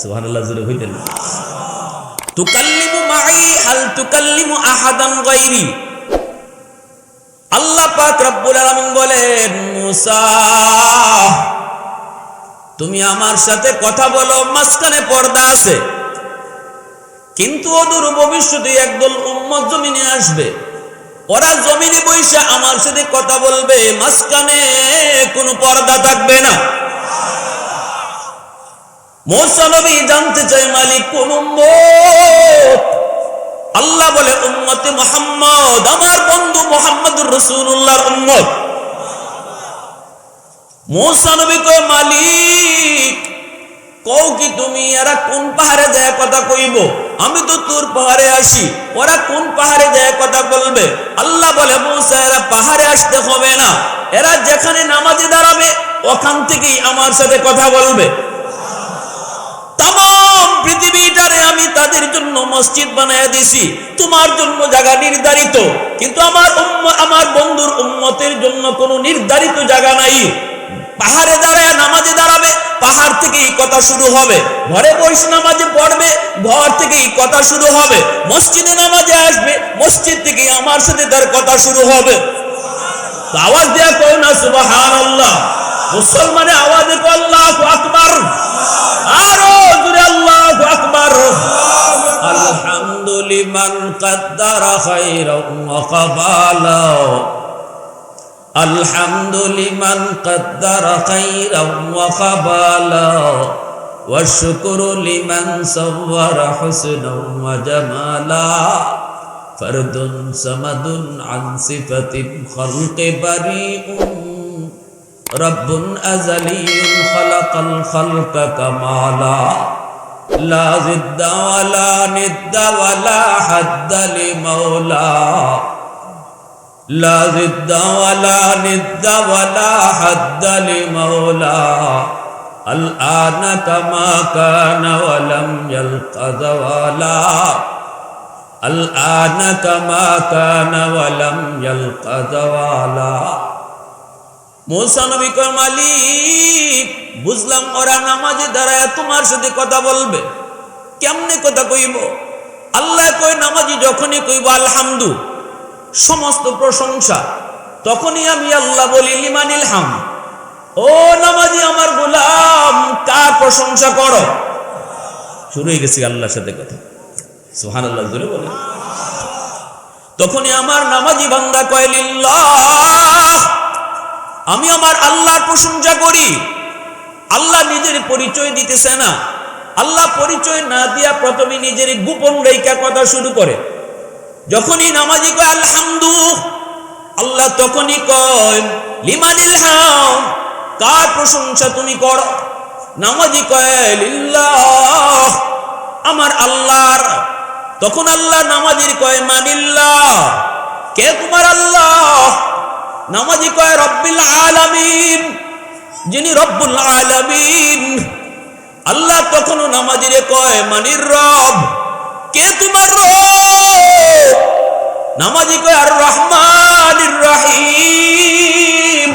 [SPEAKER 1] সুবহানাল্লাহ জোরে হইতেন। তুকাল্লিমু মাই হাল তুকাল্লিমু আহাদান গায়রি। আল্লাহ পাক রব্বুল আলামিন বলেন মূসা তুমি আমার সাথে কথা বলো, মাঝখানে পর্দা আছে, কিন্তু অদূর ভবিষ্যতে একদল উম্মত জমিনে আসবে, ওরা জমিনে বসে আমার সাথে কথা বলবে, মাঝখানে কোনো পর্দা থাকবে না। মূসা নবী জানতে চায় মালিক কোন উম্মত? আল্লাহ বলে উম্মতে মুহাম্মদ, আমার বন্ধু মুহাম্মদুর রাসূলুল্লাহর উম্মত। মূসা নবী কয় মালিক কও কি তুমি এরা কোন পাহাড়ে যায় কথা কইব? আমি তো তোর পাহাড়ে আসি, ওরা কোন পাহাড়ে যায় কথা বলবে? আল্লাহ বলে মূসা এরা পাহাড়ে আসতে হবে না, এরা যেখানে নামাজে দাঁড়াবে ওখান থেকেই আমার সাথে কথা বলবে। তাম পৃথিবীটারে আমি তাদের জন্য মসজিদ বানায়া দিছি, তোমার জন্য জায়গা নির্ধারিত, কিন্তু আমার বন্ধুর উম্মতের জন্য কোনো নির্ধারিত জায়গা নাই। পাহাড়ে দাঁড়ায় নামাজে দাঁড়াবে, পাহাড় থেকেই কথা শুরু হবে। ঘরে বসে নামাজে পড়বে, ঘর থেকেই কথা শুরু হবে। মসজিদে নামাজে আসবে, মসজিদ থেকেই আমার সাথে তার কথা শুরু হবে। আওয়াজ দেয়া কও না সুবহানাল্লাহ। মুসলমানের আওয়াজে কও আল্লাহু আকবার। আরো জোরে আল্লাহু আকবার। আলহামদুলিমান কাদ্দারা খায়রান ওয়া কাবালা। আলহামদুলিমান কাদ্দারা খায়রান ওয়া কাবালা ওয়া শুকরু লিমান সাওয়ারা হুসনান ওয়া জামালা। ফারদুন সামাদুন আন সিফাতিল খালqi বারিউন রব্বুন আযালিয়ুন খালাকাল খালকা কামালা। লা জিদ্দা ওয়ালা নিদ্দা ওয়ালা হাদ্দা লিমাওলা। লা জিদ্দা ওয়ালা নিদ্দা ওয়ালা হাদ্দা লিমাওলা। আল আনা কামা কানা ওয়া লাম ইয়ালকা যাওয়ালা। আল আনা কামা কানা ওয়া লাম ইয়ালকা যাওয়ালা। মূসা নবী কয় মালিক বুঝলাম ওরা নামাজে দাঁড়ায় তোমার সাথে কথা বলবে, কেমনে কথা কইব? আল্লাহ কয় নামাজি যখনই কইব আলহামদু সমস্ত প্রশংসা, তখনই আমি আল্লাহ বলি লিমানিল হাম। ও নামাজি আমার গোলাম কার প্রশংসা করো? শুরু হয়ে গেছে আল্লাহর সাথে কথা। সুবহানাল্লাহ জোরে বলে। তখনই আমার নামাজি বান্দা কয় লিল্লাহ, আমি আমার আল্লাহর প্রশংসা করি। আল্লাহ নিজের পরিচয় দিতেছে না, আল্লাহ পরিচয় না দিয়া প্রথমে নিজের গোপন রেখা কথা শুরু করে। যখনই নামাজি কয় আলহামদু, আল্লাহ তখনই কয় লিমানিল হাম, কার প্রশংসা তুমি করো? নামাজি কয় লিল্লাহ, আমার আল্লাহর। তখন আল্লাহ নামাজির কয় মানিল্লাহ, কে তোমার আল্লাহ? নামাজি কয় রব্বিল আলামিন, যিনি রব্বুল আলামিন। আল্লাহ তখনও নামাজিরে কয় মানির রব, কে তোমার রব? নামাজি কয় আর রহমানির রহিম,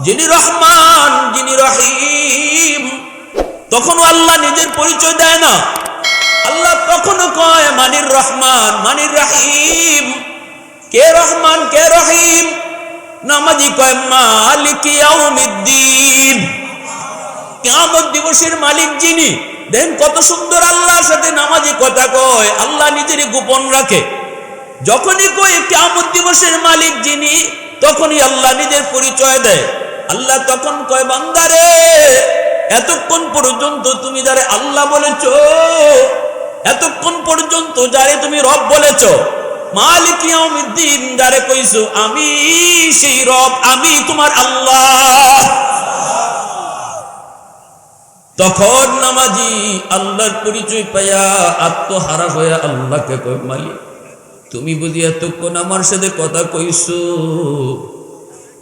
[SPEAKER 1] যিনি রহমান যিনি রহিম। তখনও আল্লাহ নিজের পরিচয় দেয় না, আল্লাহ তখনও কয় মানির রহমান মানির রহিম। কে রহমান কে রহিম? নামাজি কয় মালিক ইয়াউমিদ্দিন, কিয়ামত দিবসের মালিক যিনি। দেখেন কত সুন্দর আল্লাহর সাথে নামাজি কথা কয়, আল্লাহ নিজেরই গোপন রাখে। যখনই কয় কিয়ামত দিবসের মালিক যিনি, তখনই আল্লাহ নিজের পরিচয় দেয়। আল্লাহ তখন কয় বান্দারে, এতক্ষণ পর্যন্ত তুমি যারে আল্লাহ বলেছো, এতক্ষণ পর্যন্ত যারে তুমি রব বলেছো, মালিক ইয়াউমিদ্দিন যারে কইছো, আমি সেই রব, আমি তোমার আল্লাহ। তখন নামাজি আল্লাহর পরিচয় পাইয়া আত্মহারা হইয়া আল্লাহকে কয় মালিক, তুমি বুঝি এতক্ষণ আমার সাথে কথা কইছো,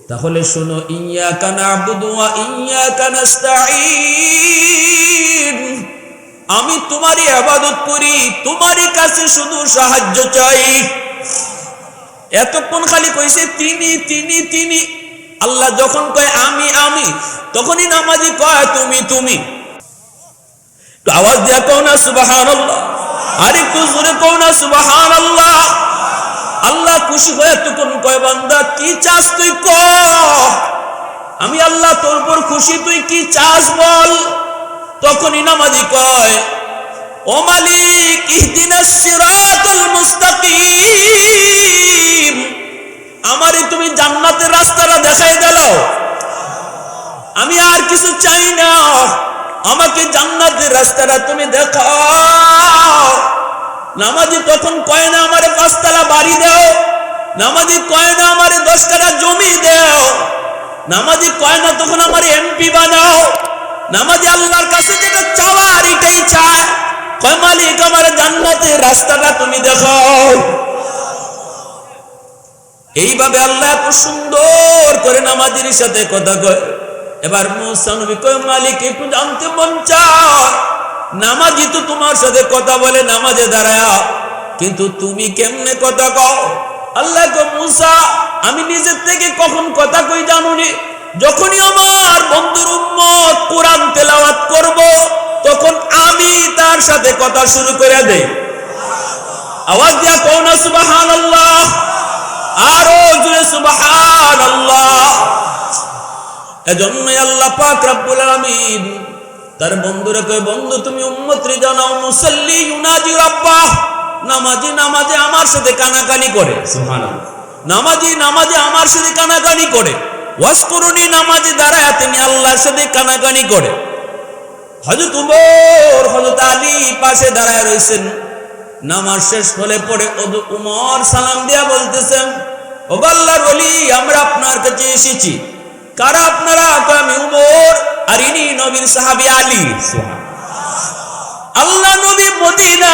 [SPEAKER 1] তাহলে শোনো, ইয়্যাকা না'বুদু ওয়া ইয়্যাকা নাস্তাঈন, আমি তোমারই ইবাদত করি, তোমারই কাছে শুধু সাহায্য চাই। এতক্ষণ খালি কইছে তিনি তিনি তিনি। আল্লাহ যখন কয় আমি আমি, তখনই নামাজি কয় তুমি তুমি। তো আওয়াজ দিয়া কও না সুবহানাল্লাহ, আর একটু জোরে কও না সুবহানাল্লাহ। আল্লাহ খুশি হয়ে তখন কয় বান্দা কি চাস তুই ক, আমি আল্লাহ তোর উপর খুশি, তুই কি চাস বল। তখনই নামাজি কয় ও মালিক ইহদিনাস সিরাতাল মুস্তাকিম, আমারে তুমি জান্নাতের রাস্তাটা দেখাই দাও, আমি আর কিছু চাই না, আমাকে জান্নাতের রাস্তাটা তুমি দেখাও। নামাজি তখন কয় না আমারে 5 তলা বাড়ি দাও, নামাজি কয় না আমারে 10 কাঠা জমি দাও, নামাজি কয় না তখন আমারে এমপি বানাও। নামাজি আল্লাহর কাছে যেটা চাওয়ার এটাই চায়, কয় মালিক আমার জান্নাতের রাস্তাটা তুমি দেখাও। এইভাবে আল্লাহ এত সুন্দর করে নামাজির সাথে কথা কয়। এবার মুসা নবী কয় মালিক একটু জানতে মন চায়, নামাজি তো তোমার সাথে কথা বলে নামাজে দাঁড়ায়া, কিন্তু তুমি কেমনে কথা কও। আল্লাহ কয় মুসা আমি নিজের থেকে কখন কথা কই জানুনি, যখনই আমার বন্ধুর উম্মত কোরআন তেলাওয়াত করব, তখন আমি তার সাথে কথা শুরু করে দেই। আওয়াজ দিয়া কও না সুবহানাল্লাহ, আরো জোরে সুবহানাল্লাহ। এজন্যই আল্লাহ পাক রব্বুল আলামিন তার বন্ধুরা কয় বন্ধু তুমি উম্মতরে জানাও, মুসাল্লি ইউনাজি রাব্বাহ, নামাজি নামাজে আমার সাথে কানাকানি করে, সুবহানাল্লাহ, নামাজি নামাজে আমার সাথে কানাকানি করে, ওয়াজকুরুনি নামাজে দাঁড়ায় তিনি আল্লাহর সাথে কানাকানি করে। হযরত উমর হযরত আলী পাশে দাঁড়ায় রইছেন। নামাজ শেষ হলে পরে উমর সালাম দিয়া বলতেছেন, ও আল্লাহর ওলি আমরা আপনার কাছে এসেছি। কারা আপনারা? আমি উমর, আর ইনি নবীর সাহাবী আলী। আল্লাহ নবী মদিনা,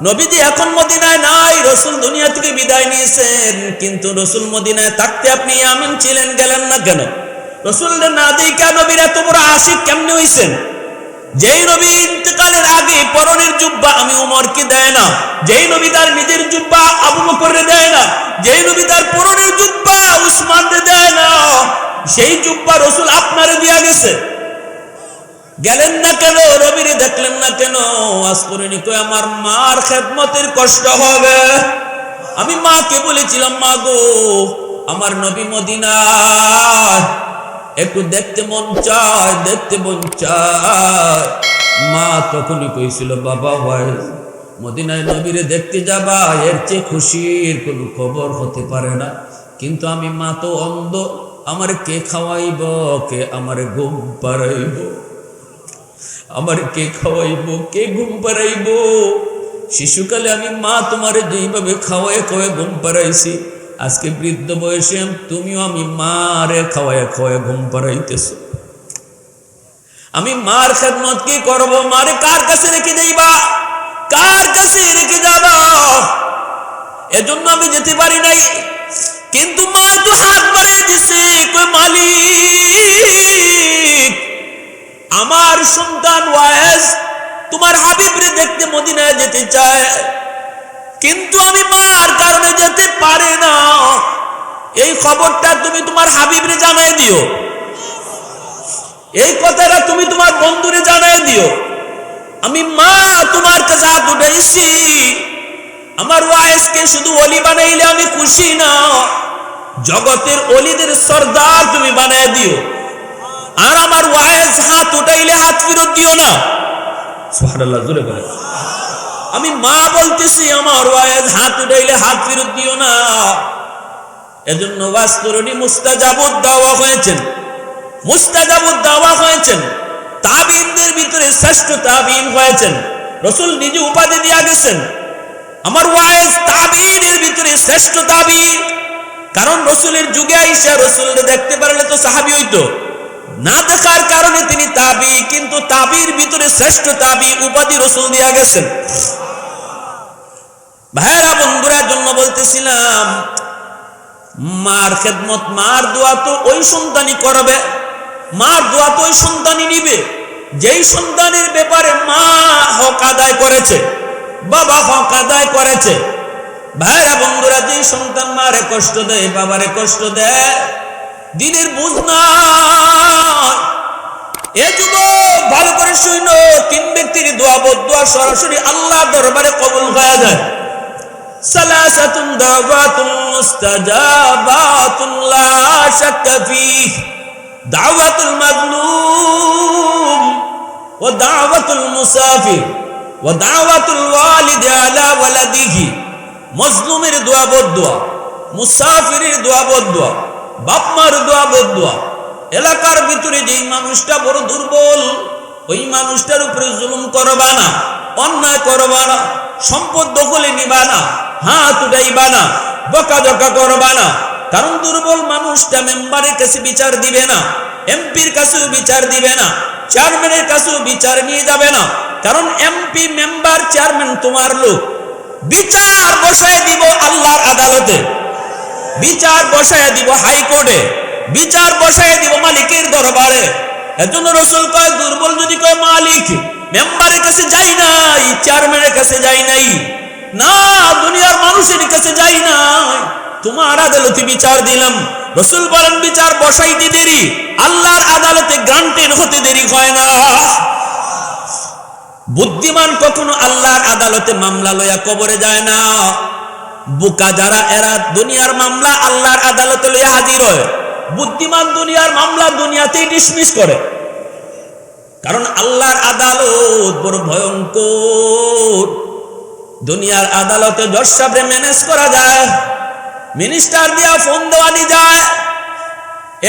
[SPEAKER 1] নবীজি এখন মদিনায় নাই, রাসূল দুনিয়া থেকে বিদায় নিয়েছেন, কিন্তু রাসূল মদিনায় থাকতে আপনি ইয়ামিন ছিলেন, গেলেন না কেন? রাসূলের না দেখা নবীর এত বড় আশিক কেমনে হইছেন? যেই নবী ইন্তেকালের আগে পরনের জুব্বা আমি উমরকে দেয় না, যেই নবী তার নিজের জুব্বা আবু বকরকে দেয় না, যেই নবী তার পরনের জুব্বা উসমানকে দেয় না, সেই জুব্বা রাসূল আপনারে দিয়া গেছে, গেলেন না কেন? নবীরে দেখলেন না কেন? আসকরিনি কয় আমার মার খেদমতের কষ্ট হবে। আমি মাকে বলেছিলাম মা গো আমার নবী মদিনায়, একটু দেখতে মন চায়, দেখতে মন চায়। মা তখনই কইছিল বাবা ভাই মদিনায় নবীরে দেখতে যাবা, এর চেয়ে খুশির কোনো খবর হতে পারে না। কিন্তু আমি মা তো অন্ধ, আমার কে খাওয়াইব, কে আমার ঘুম পাড়াইব, আমার কে খাওয়াইব, কে ঘুম পাড়াইব? শিশুকালে আমি মা তোমারে যেইভাবে খাওয়ায় খাওয়ায় ঘুম পাড়াইছি, আজকে বৃদ্ধ বয়সে তুমিও আমি মারে খাওয়ায় খাওয়ায় ঘুম পাড়াইতেছ। আমি মার খেদমত কি করব? মারে কার কাছে রেখে যাইবা, কার কাছে রেখে যাবা? এজন্য আমি যেতে পারি নাই। কিন্তু মা তো হাত বাড়িয়ে দিছে, কই মালিক আমার সন্তান ওয়াইস তোমার হাবিবরে দেখতে মদিনায় যেতে চায়, কিন্তু আমি মার কারণে যেতে পারে না। এই খবরটা তুমি তোমার হাবিবরে জানাই দিও, এই কথাটা তুমি তোমার বন্ধুরে জানাই দিও। আমি মা তোমার কাছে হাত উঠাইছি, আমার ওয়াইসকে শুধু ওলি বানাইলে আমি খুশি না, জগতের অলিদের সর্দার তুমি বানায় দিও, আর আমার ওয়াইজ হাত উঠাইলে হাত ফেরত দিও না। সুবহানাল্লাহ, জোরে বলে। আমি মা বলতেছি, আমার ওয়াইজ হাত উঠাইলে হাত ফেরত দিও না। এজন্য ওয়াজ করনি মুস্তাজাবুদ দাওয়া হয়েছেন, মুস্তাজাবুদ দাওয়া হয়েছেন, তাবিঈনদের ভিতরে শ্রেষ্ঠ তাবিঈন হয়েছেন। রাসূল নিজে উপাধি দিয়া গেছেন, আমার ওয়াইজ তাবিঈনের ভিতরে শ্রেষ্ঠ তাবিঈন। কারণ রাসূলের যুগে আইসা রাসূলকে দেখতে পারলে তো সাহাবী হইতো, না দেখার কারণে তিনি তাবিঈ, কিন্তু তাবিঈর ভিতরে শ্রেষ্ঠ তাবিঈ উপাধি রাসূল দিয়া গেছেন। ভাইরা বন্ধুরা, জন্য বলতেছিলাম, মার খেদমত, মার দোয়া তো ওই সন্তানই করবে, মার দোয়া তো ওই সন্তানই নিবে যেই সন্তানের ব্যাপারে মা হক আদায় করেছে, বাবা হক আদায় করেছে। ভাইরা বন্ধুরা, যেই সন্তান মারে কষ্ট দেয়, বাবারে কষ্ট দেয়, দিনের বুঝ নাই। এ যুবক ভালো করে শুনো, তিন ব্যক্তির দোয়া বদদোয়া সরাসরি আল্লাহর দরবারে কবুল হয়ে যায়। সালাসাতুন দাওয়াতুন মুস্তাজাবাতুন লা শাক্কা ফীহ, দাওয়াতুল মাজলুম ওয়া দাওয়াতুল মুসাফির ওয়া দাওয়াতুল ওয়ালিদ আলা ওয়ালাদিহি। মজলুমের দোয়া বদদোয়া, মুসাফিরের দোয়া বদদোয়া, বাপ মার দোয়া বদদোয়া। এলাকার ভিতরে যেই মানুষটা বড় দুর্বল, ওই মানুষটার উপরে জুলুম করবা না, অন্যায় করবা না, সম্পদ দখলে নিবা না, হাত উঠাইবা না, বকাঝকা করবা না। কারণ দুর্বল মানুষটা মেম্বারের কাছে বিচার দিবে না, এমপির কাছেও বিচার দিবে না, চেয়ারম্যানের কাছেও বিচার নিয়ে যাবে না। কারণ এমপি, মেম্বার, চেয়ারম্যান তোমার লোক। বিচার বসায় দিব আল্লাহর আদালতে, বিচার বসায় দিব হাইকোর্টে, বিচার বসায় দিব মালিকের দরবারে। এজন্য রাসূল কয়, দুর্বল যদি কয় মালিক, মেম্বারের কাছে যাই নাই, চেয়ারম্যানের কাছে যাই নাই, না দুনিয়ার মানুষের কাছে যাই নাই, তোমার আদালতে বিচার দিলাম। রাসূল বলেন, বিচার বসাইতে দেরি, আল্লাহর আদালতে গ্রান্টেড হতে দেরি হয় না। বুদ্ধিমান কখনো আল্লাহর আদালতে মামলা লইয়া কবরে যায় না। বোকা যারা, এরা দুনিয়ার মামলা আল্লাহর আদালতে লইয়া হাজির হয়। বুদ্ধিমান দুনিয়ার মামলা দুনিয়াতেই ডিসমিস করে। কারণ আল্লাহর আদালত বড় ভয়ঙ্কর। দুনিয়ার আদালতে জজ সাহেবরে ম্যানেজ করা যায়, মিনিস্টার দিয়া ফোন দেওয়ানি যায়,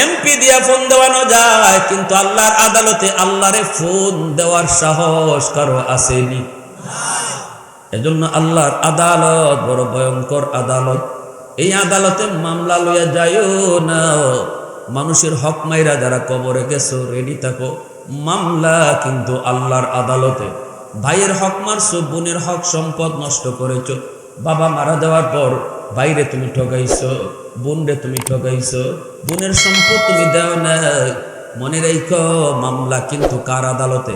[SPEAKER 1] এমপি দিয়া ফোন দেওয়ানো যায়, কিন্তু আল্লাহর আদালতে আল্লাহরে ফোন দেওয়ার সাহস কারো আসেনি। এজন্য আল্লাহর আদালত বড় ভয়ঙ্কর আদালত। এই আদালতে মামলা লইয়া যাইও না। মানুষের হক মাইরা যারা কবরে গেছো, রেডি থাকো, মামলা কিন্তু আল্লাহর আদালতে। ভাইয়ের হক মারছো, বোনের হক সম্পদ নষ্ট করেছো, বাবা মারা যাওয়ার পর ভাইরে তুমি ঠকাইছো, বোনরে তুমি ঠকাইছো, বোনের সম্পদ তুমি দেও না, মনে রাখো মামলা কিন্তু কার আদালতে?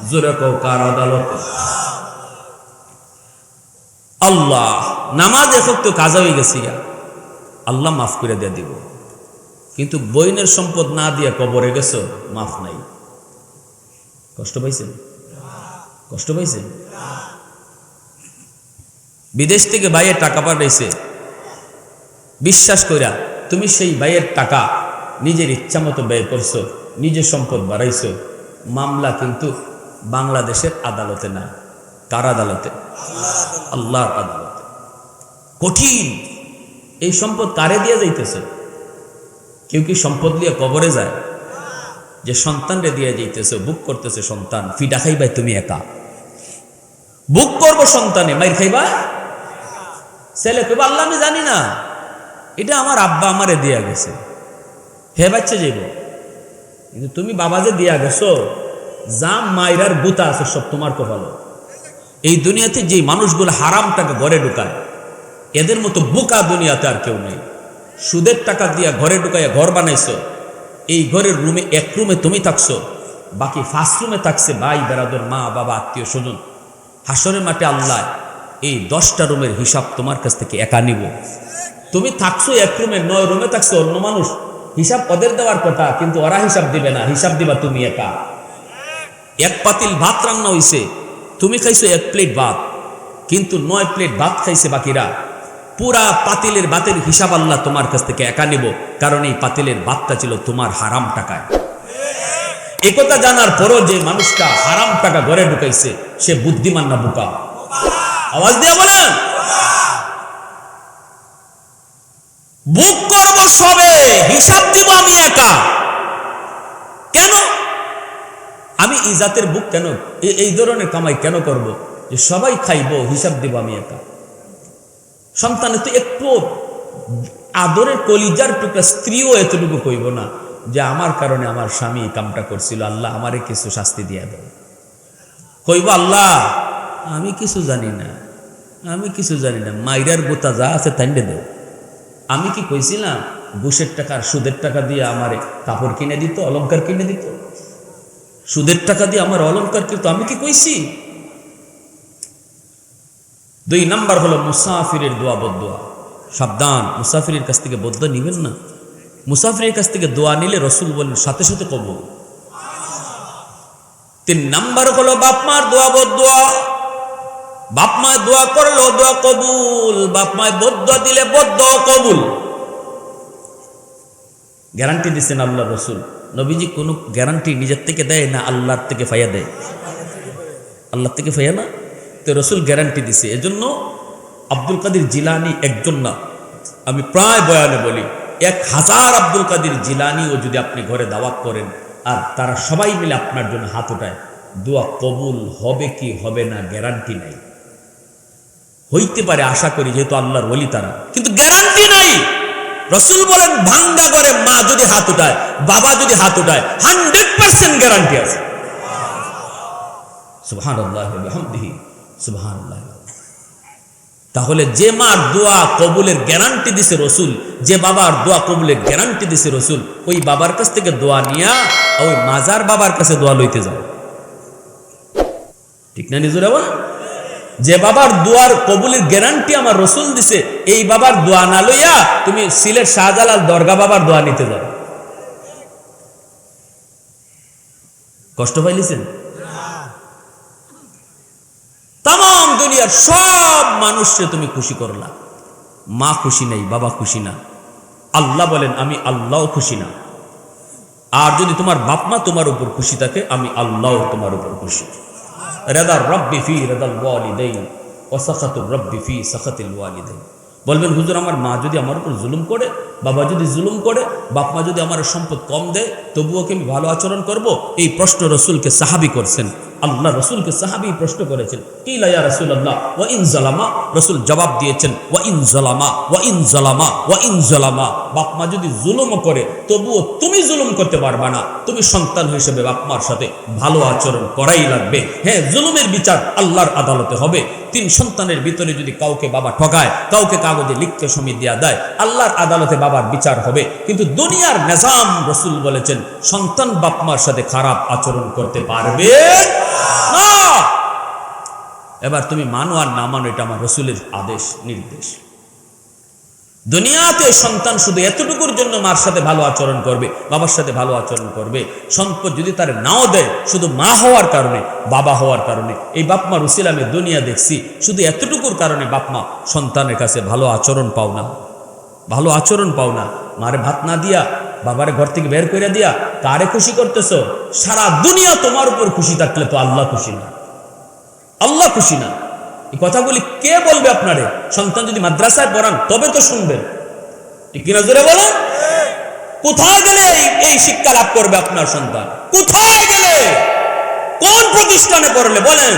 [SPEAKER 1] জোরে কও, কার আদালতে? আল্লাহ। নামাজ এখন তো কাজা হয়ে গেছি, আল্লাহ মাফ করে দিয়ে দিব। কিন্তু বইনের সম্পদ না দিয়ে কবরে গেছো, মাফ নাই। কষ্ট পাইছেন? কষ্ট পাইছেন? বিদেশ থেকে ভাইয়ের টাকা পাঠাইছে, বিশ্বাস কইরা তুমি সেই ভাইয়ের টাকা নিজের ইচ্ছা মতো ব্যয় করছো, নিজের সম্পদ বাড়াইছো, মামলা কিন্তু বাংলাদেশের আদালতে না। কার আদালতে? আল্লাহর আদালতে। কঠিন। এই সম্পদ কারে দিয়ে যাইতেছে? কেউ কি সম্পদ নিয়ে কবরে যায়? যে সন্তানরে দিয়ে যাইতেছে, বুক করতেছে সন্তান, ফিডা খাইবাই তুমি একা। বুক করবো সন্তানে, মাইর খাইবা ছেলে কইবা আল্লাহ আমি জানি না, এটা আমার আব্বা আমারে দিয়া গেছে, হে বাচ্চা যাইব। কিন্তু তুমি বাবা যে দিয়া গেছো, যা মাইরার গুতা আছে সব তোমার কপালে। এই দুনিয়াতে যে মানুষগুলো হারাম টাকা ঘরে ঢুকায়, এদের মতো বোকা দুনিয়াতে আর কেউ নেই। সুদের টাকা দিয়া ঘরে ঢুকাইয়া ঘর বানাইছো, এই ঘরের রুমে এক রুমে তুমি থাকছো, বাকি 5 রুমে থাকছে ভাই বেরাদর, মা বাবা, আত্মীয় স্বজন। হাসরের মাঠে আল্লাহ এই 10টা রুমের হিসাব তোমার কাছ থেকে একা নিব। তুমি থাকছো এক রুমে, 9 রুমে থাকছো অন্য মানুষ, হিসাব ওদের দেওয়ার কথা, কিন্তু ওরা হিসাব দিবে না, হিসাব দিবা তুমি একা। এক পাতিল ভাত রান্না হইছে, তুমি খাইছো 1 প্লেট ভাত, কিন্তু 9 প্লেট ভাত খাইছে বাকিরা। পুরা পাতিলের বাতের হিসাব আল্লাহ তোমার কাছ থেকে একা নিব, কারণ এই পাতিলের বাতটা ছিল তোমার হারাম টাকায়। একথা জানার পরও যে মানুষটা হারাম টাকা ঘরে ঢুকাইছে সে বুদ্ধিমান না বোকা? আওয়াজ দিয়ে বলেন। বুক করব সবে, হিসাব দিব আমি একা। কেন আমি ইজাতের বুক কেন এই ধরনের কামাই কেন করব যে সবাই খাইব, হিসাব দিব আমি একা? সন্তানের তো একটু আদরের কলিজার টুকরা স্ত্রীও এতটুকু কইব না যে আমার কারণে আমার স্বামী কামটা করছিল, আল্লাহ আমারে কিছু শাস্তি দিয়ে দেব। কইব আল্লাহ আমি কিছু জানি না, আমি কিছু জানি না, মাইরার গোতা যা আছে তাইন্ডে দেব। আমি কি কইছিলাম ঘুষের টাকা আর সুদের টাকা দিয়ে আমারে কাপড় কিনে দিত, অলংকার কিনে দিত? সুদের টাকা দিয়ে আমার অলংকার কিনত, আমি কি কইছি? 2 নাম্বার হলো মুসাফিরের দোয়া বদদোয়া। সাবধান, মুসাফিরের কাছ থেকে বদদোয়া নিবেন না। মুসাফিরের কাছ থেকে দোয়া নিলে রসুল বলেন সাথে সাথে কবুল। 3 নাম্বার হলো বাপ মার দোয়া বদদোয়া। বাপ মায় দোয়া করলো দোয়া কবুল, বাপ মায় বদদোয়া দিলে বদদোয়া কবুল। গ্যারান্টি দিচ্ছেন আল্লাহ রসুল। নবীজি কোনো গ্যারান্টি নিজের থেকে দেয় না, আল্লাহর থেকে ফাইয়া দেয়। আল্লাহ থেকে ফাইয়া না, তো রসুল গ্যারান্টি দিছে। এজন্য আব্দুল কাদের জিলানি একজন না, আমি প্রায় বয়ানে বলি 1000 আব্দুল কাদের জিলানিও যদি আপনি ঘরে দাওয়াত করেন আর তারা সবাই মিলে আপনার জন্য হাত ওঠায়, দোয়া কবুল হবে কি হবে না গ্যারান্টি নাই। হইতে পারে আশা করি, যেহেতু আল্লাহর ওলি তারা, কিন্তু গ্যারান্টি নাই। রসুল বলেন ভাঙ্গা ঘরে মা যদি হাত উঠায়, বাবা যদি হাত উঠায়, 100% গ্যারান্টি আছে। সুবহানাল্লাহ ওয়া বিহামদিহি সুবহানাল্লাহ। তাহলে যে মার দোয়া কবুলের গ্যারান্টি দিছে রসুল, যে বাবার দোয়া কবুলের গ্যারান্টি দিছে রসুল, ওই বাবার কাছ থেকে দোয়া নিয়া ওই মাজার বাবার কাছে দোয়া লইতে যাও। ঠিক না নিজুরা বল? যে বাবার দোয়ার কবুলের গ্যারান্টি আমার রসুল দিছে, এই বাবার দোয়া না লইয়া তুমি সিলেট শাহজালাল দরগা বাবার দোয়া নিতে যাও। কষ্ট পাইলিছেন? তাম দুনিয়ার সব মানুষকে তুমি খুশি করলা, মা খুশি নাই, বাবা খুশি না। আল্লাহ বলেন আমি আল্লাহ খুশি না। আর যদি তোমার বাপ মা তোমার উপর খুশি থাকে, আমি আল্লাহ তোমার উপর খুশি। রাদার রব্বি ফি রাদাল ওয়ালিদাইন ওয়া সাখাতুর রব্বি ফি সাখাতিল ওয়ালিদাইন। বলবেন হুজুর আমার মা যদি আমার উপর জুলুম করে, বাবা যদি জুলুম করে, বাপ মা যদি আমার সম্পদ কম দেয়, তবুও কি আমি ভালো আচরণ করব? এই প্রশ্ন রসুলকে সাহাবী করছেন। আল্লাহ রসুলকে সাহাবী প্রশ্ন করেছেন, কিলা ইয়া রাসূলুল্লাহ ওয়া ইন জালামা। রসুল জবাব দিয়েছেন ওয়া ইন জালামা ওয়া ইন জালামা ওয়া ইন জালামা। বাপ মা যদি জুলুম করে, তবুও তুমি জুলুম করতে পারবা না। তুমি সন্তান হিসেবে বাপ মার সাথে ভালো আচরণ করাই লাগবে। হ্যাঁ, জুলুমের বিচার আল্লাহর আদালতে হবে। 3 সন্তানের ভিতরে যদি কাউকে বাবা ঠকায়, কাউকে কাগজে লিখতে সমিত দেয়া দেয়, আল্লাহর আদালতে বাবার বিচার হবে। কিন্তু দুনিয়ার নিজাম, রসুল বলেছেন সন্তান বাপ মার সাথে খারাপ আচরণ করতে পারবে না। এবার তুমি মানো আর না মানো, এটা আমার রসুলের আদেশ নির্দেশ। দুনিয়াতে সন্তান শুধু এতটুকুর জন্য মার সাথে ভালো আচরণ করবে, বাবার সাথে ভালো আচরণ করবে। সম্পদ যদি তার নাও দেয়, শুধু মা হওয়ার কারণে, বাবা হওয়ার কারণে, এই বাপ মার উসিলা আমি দুনিয়া দেখছি, শুধু এতটুকুর কারণে বাপ মা সন্তানের কাছে ভালো আচরণ পাও না, ভালো আচরণ পাও না। মারে ভাত না দিয়া, বাবারে ঘর থেকে বের করে দিয়া কারে খুশি করতেছ? সারা দুনিয়া তোমার উপর খুশি থাকলে তো আল্লাহ খুশি না, আল্লাহ খুশি না। এই কথাগুলি কে বলবে আপনারে? সন্তান যদি মাদ্রাসায় পড়ান তবে তো শুনবেন, ঠিক কিনা জোরে বলেন? কোথায় গেলে এই শিক্ষা লাভ করবে আপনার সন্তান? কোথায় গেলে, কোন প্রতিষ্ঠানে পড়লে বলেন?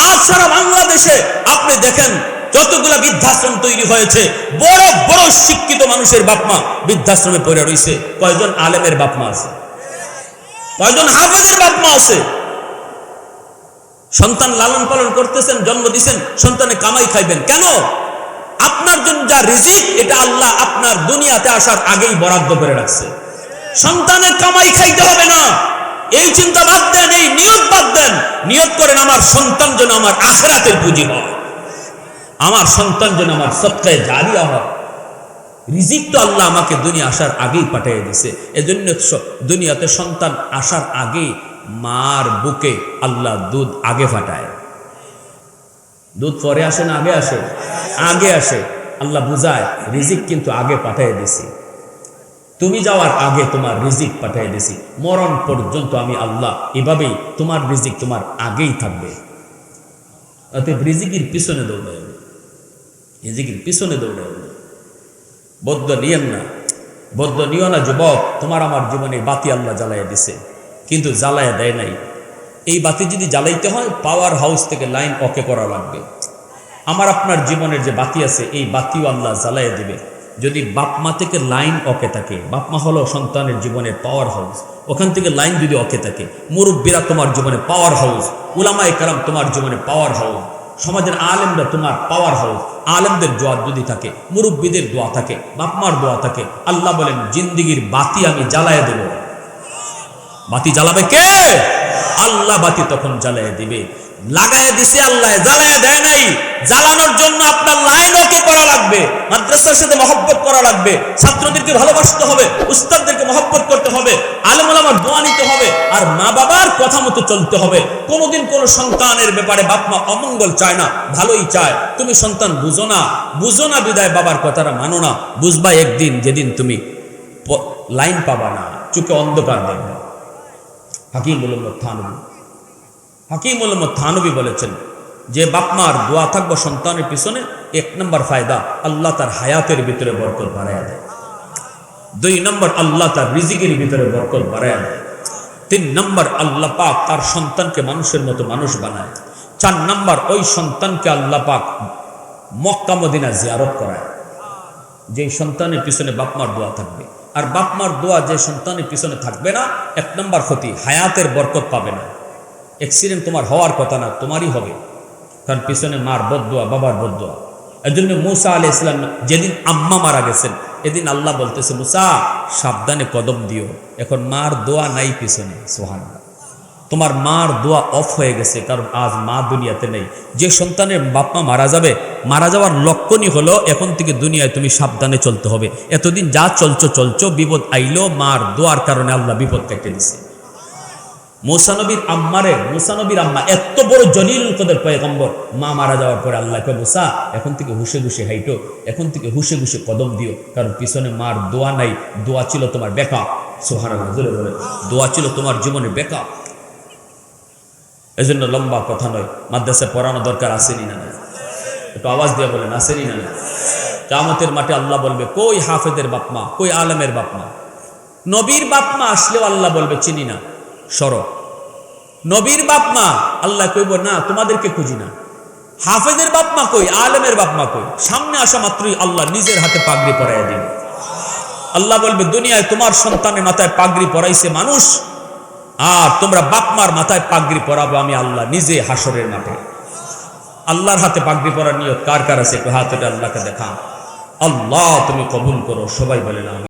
[SPEAKER 1] আজ সারা বাংলাদেশে আপনি দেখেন যতগুলা বৃদ্ধাশ্রম তৈরি হয়েছে, বড় বড় শিক্ষিত মানুষের বাপমা বৃদ্ধাশ্রমে পড়ে রয়েছে। কয়জন আলেমের বাপমা আছে? কয়জন হাফেজের বাপমা আছে? সন্তান লালন পালন করতেছেন, জন্ম দিচ্ছেন, সন্তানে কামাই খাইবেন কেন? আপনার জন্য যা রিজিক, এটা আল্লাহ আপনার দুনিয়াতে আসার আগেই বরাদ্দ করে রাখছে। সন্তানের কামাই খাইতে হবে না, এই চিন্তা বাদ দেন, এই নিয়ত বাদ দেন। নিয়ত করেন আমার সন্তান যেন আমার আখিরাতের পুঁজি হয়, আমার সন্তান যেন আমার সদকায়ে জারিয়া হয়। রিজিক তো আল্লাহ আমাকে দুনিয়া আসার আগেই পাঠিয়ে দিছে। এজন্য দুনিয়াতে সন্তান আসার আগে মার বুকে আল্লাহ দুধ আগে ফাটায়। দুধ পরে আসে না আগে আসে? আগে আসে। আল্লাহ বুঝায় রিজিক কিন্তু আগে পাঠিয়ে দিছি, তুমি যাওয়ার আগে তোমার রিজিক পাঠিয়ে দিছি, মরণ পর্যন্ত আমি আল্লাহ এভাবেই তোমার রিজিক তোমার আগেই থাকবে। অতএব রিজিকের পিছনে দৌড়ায়, রিজিকের পিছনে দৌড়ায়। বদ্ধ নিয়েন না, বদ্ধ নিও না যুবক। তোমার আমার জীবনে বাতি আল্লাহ জ্বালাইয়া দিছে, কিন্তু জ্বালাইয়া দেয় নাই। এই বাতি যদি জ্বালাইতে হয় পাওয়ার হাউস থেকে লাইন ওকে করা লাগবে। আমার আপনার জীবনের যে বাতি আছে এই বাতিও আল্লাহ জ্বালাইয়া দিবে যদি বাপ মা থেকে লাইন ওকে থাকে। বাপ মা হলো সন্তানের জীবনের পাওয়ার হাউস, ওখান থেকে লাইন যদি ওকে থাকে, মুরব্বীরা তোমার জীবনে পাওয়ার হাউস, উলামায়ে কেরাম তোমার জীবনে পাওয়ার হাউস, সমাজের আলেমরা তোমার পাওয়ার হাউস। আলেমদের দোয়া যদি থাকে, মুরব্বীদের দোয়া থাকে, বাপ মার দোয়া থাকে, আল্লাহ বলেন জিন্দিগির বাতি আমি জ্বালাইয়া দেব। বাতি জ্বালাবে কে? আল্লাহ বাতি তখন জ্বালাইয়া দিবে। লাগায় দিছে আল্লাহ, জ্বালায় দেয় নাই। জ্বালানোর জন্য আপনার লাইন ওকে করা লাগবে, মাদ্রাসার সাথে মহব্বত করা লাগবে, ছাত্রদেরকে ভালোবাসতে হবে, উস্তাদদেরকে মহব্বত করতে হবে, আলেম ওলামার দোয়া নিতে হবে, আর মা বাবার কথা মতো চলতে হবে। কোনোদিন কোন সন্তানের ব্যাপারে বাপ মা অমঙ্গল চায় না, ভালোই চায়। তুমি সন্তান বুঝো না বিদায় বাবার কথাটা মানো না। বুঝবা একদিন, যেদিন তুমি লাইন পাবা না, চোখে অন্ধকার দেখবা। হাকিমুল উম্মত থানবী বলেছেন যে বাপমার দোয়া থাকবো সন্তানের পিছনে, 1 নম্বর ফায়দা আল্লাহ তার হায়াতের ভিতরে বরকত বাড়ায়া দেয়। 2 নম্বর আল্লাহ তার রিজিকের ভিতরে বরকত বাড়ায়া দেয়। 3 নম্বর আল্লাহ পাক তার সন্তানকে মানুষের মতো মানুষ বানায়। 4 নম্বর ওই সন্তানকে আল্লাহ পাক মক্কা মদিনা জিয়ারত করায়। যে সন্তানের পিছনে বাপমার দোয়া থাকবে, আর বাপমার দোয়া যে সন্তানের পিছনে থাকবে না, 1 নম্বর ক্ষতি, হায়াতের বরকত পাবে না। অ্যাক্সিডেন্ট তোমার হওয়ার কথা না, তোমারই হবে, কারণ পিছনে মার বদদোয়া, বাবার বদদোয়া। এর জন্য মুসা আলাইহিস সালাম যেদিন আম্মা মারা গেছেন, এদিন আল্লাহ বলতেছে মুসা সাবধানে কদম দিও। এখন মার দোয়া নাই পিছনে, সুবহানাল্লাহ। তোমার মার দোয়া অফ হয়ে গেছে, কারণ আজ মা দুনিয়াতে নেই। যে সন্তানের বাপ মা মারা যাবে, মারা যাওয়ার লক্ষণই হলো এখন থেকে দুনিয়ায় তুমি সাবধানে চলতে হবে। এতদিন যা চলছো বিপদ আইলো, মার দোয়ার কারণে আল্লাহ বিপদ কেটে দিছে। মুসা নবীর আম্মা এত বড় জলিলুল কদর পয়গম্বর, মা মারা যাওয়ার পরে আল্লাহ কয় মুসা এখন থেকে হুশে হুশে হাইটো, এখন থেকে হুশে হুশে কদম দিও, কারণ পিছনে মার দোয়া নাই। দোয়া ছিল তোমার বেকা। সুবহানাল্লাহ, জোরে বলে, দোয়া ছিল তোমার জীবনে বেকা। এজন্য লম্বা কথা নয়, মাদ্রাসায় পড়ানো দরকার, আসেনি না? একটু আওয়াজ দিয়ে বলেন, আসেনি না? কিয়ামতের মাঠে আল্লাহ বলবে কই হাফেজের বাপমা, কই আলেমের বাপমা? নবীর বাপমা আসলেও আল্লাহ বলবে চিনি না, সরো। নবীর বাপমা আল্লাহ কইব না, তোমাদেরকে খুঁজি না। হাফেজের বাপমা কই, আলেমের বাপমা কই? সামনে আসা মাত্রই আল্লাহ নিজের হাতে পাগড়ি পরাইয়া দিবে। আল্লাহ বলবে দুনিয়ায় তোমার সন্তানের মাথায় পাগড়ি পরাইছে মানুষ, আর তোমরা বাপমার মাথায় পাগড়ি পরাবো আমি আল্লাহ নিজে হাসরের মাঠে। আল্লাহর হাতে পাগড়ি পরার নিয়ত কার কার আছে? একটু হাতটা আল্লাহকে দেখান। আল্লাহ তুমি কবুল করো, সবাই বলে না।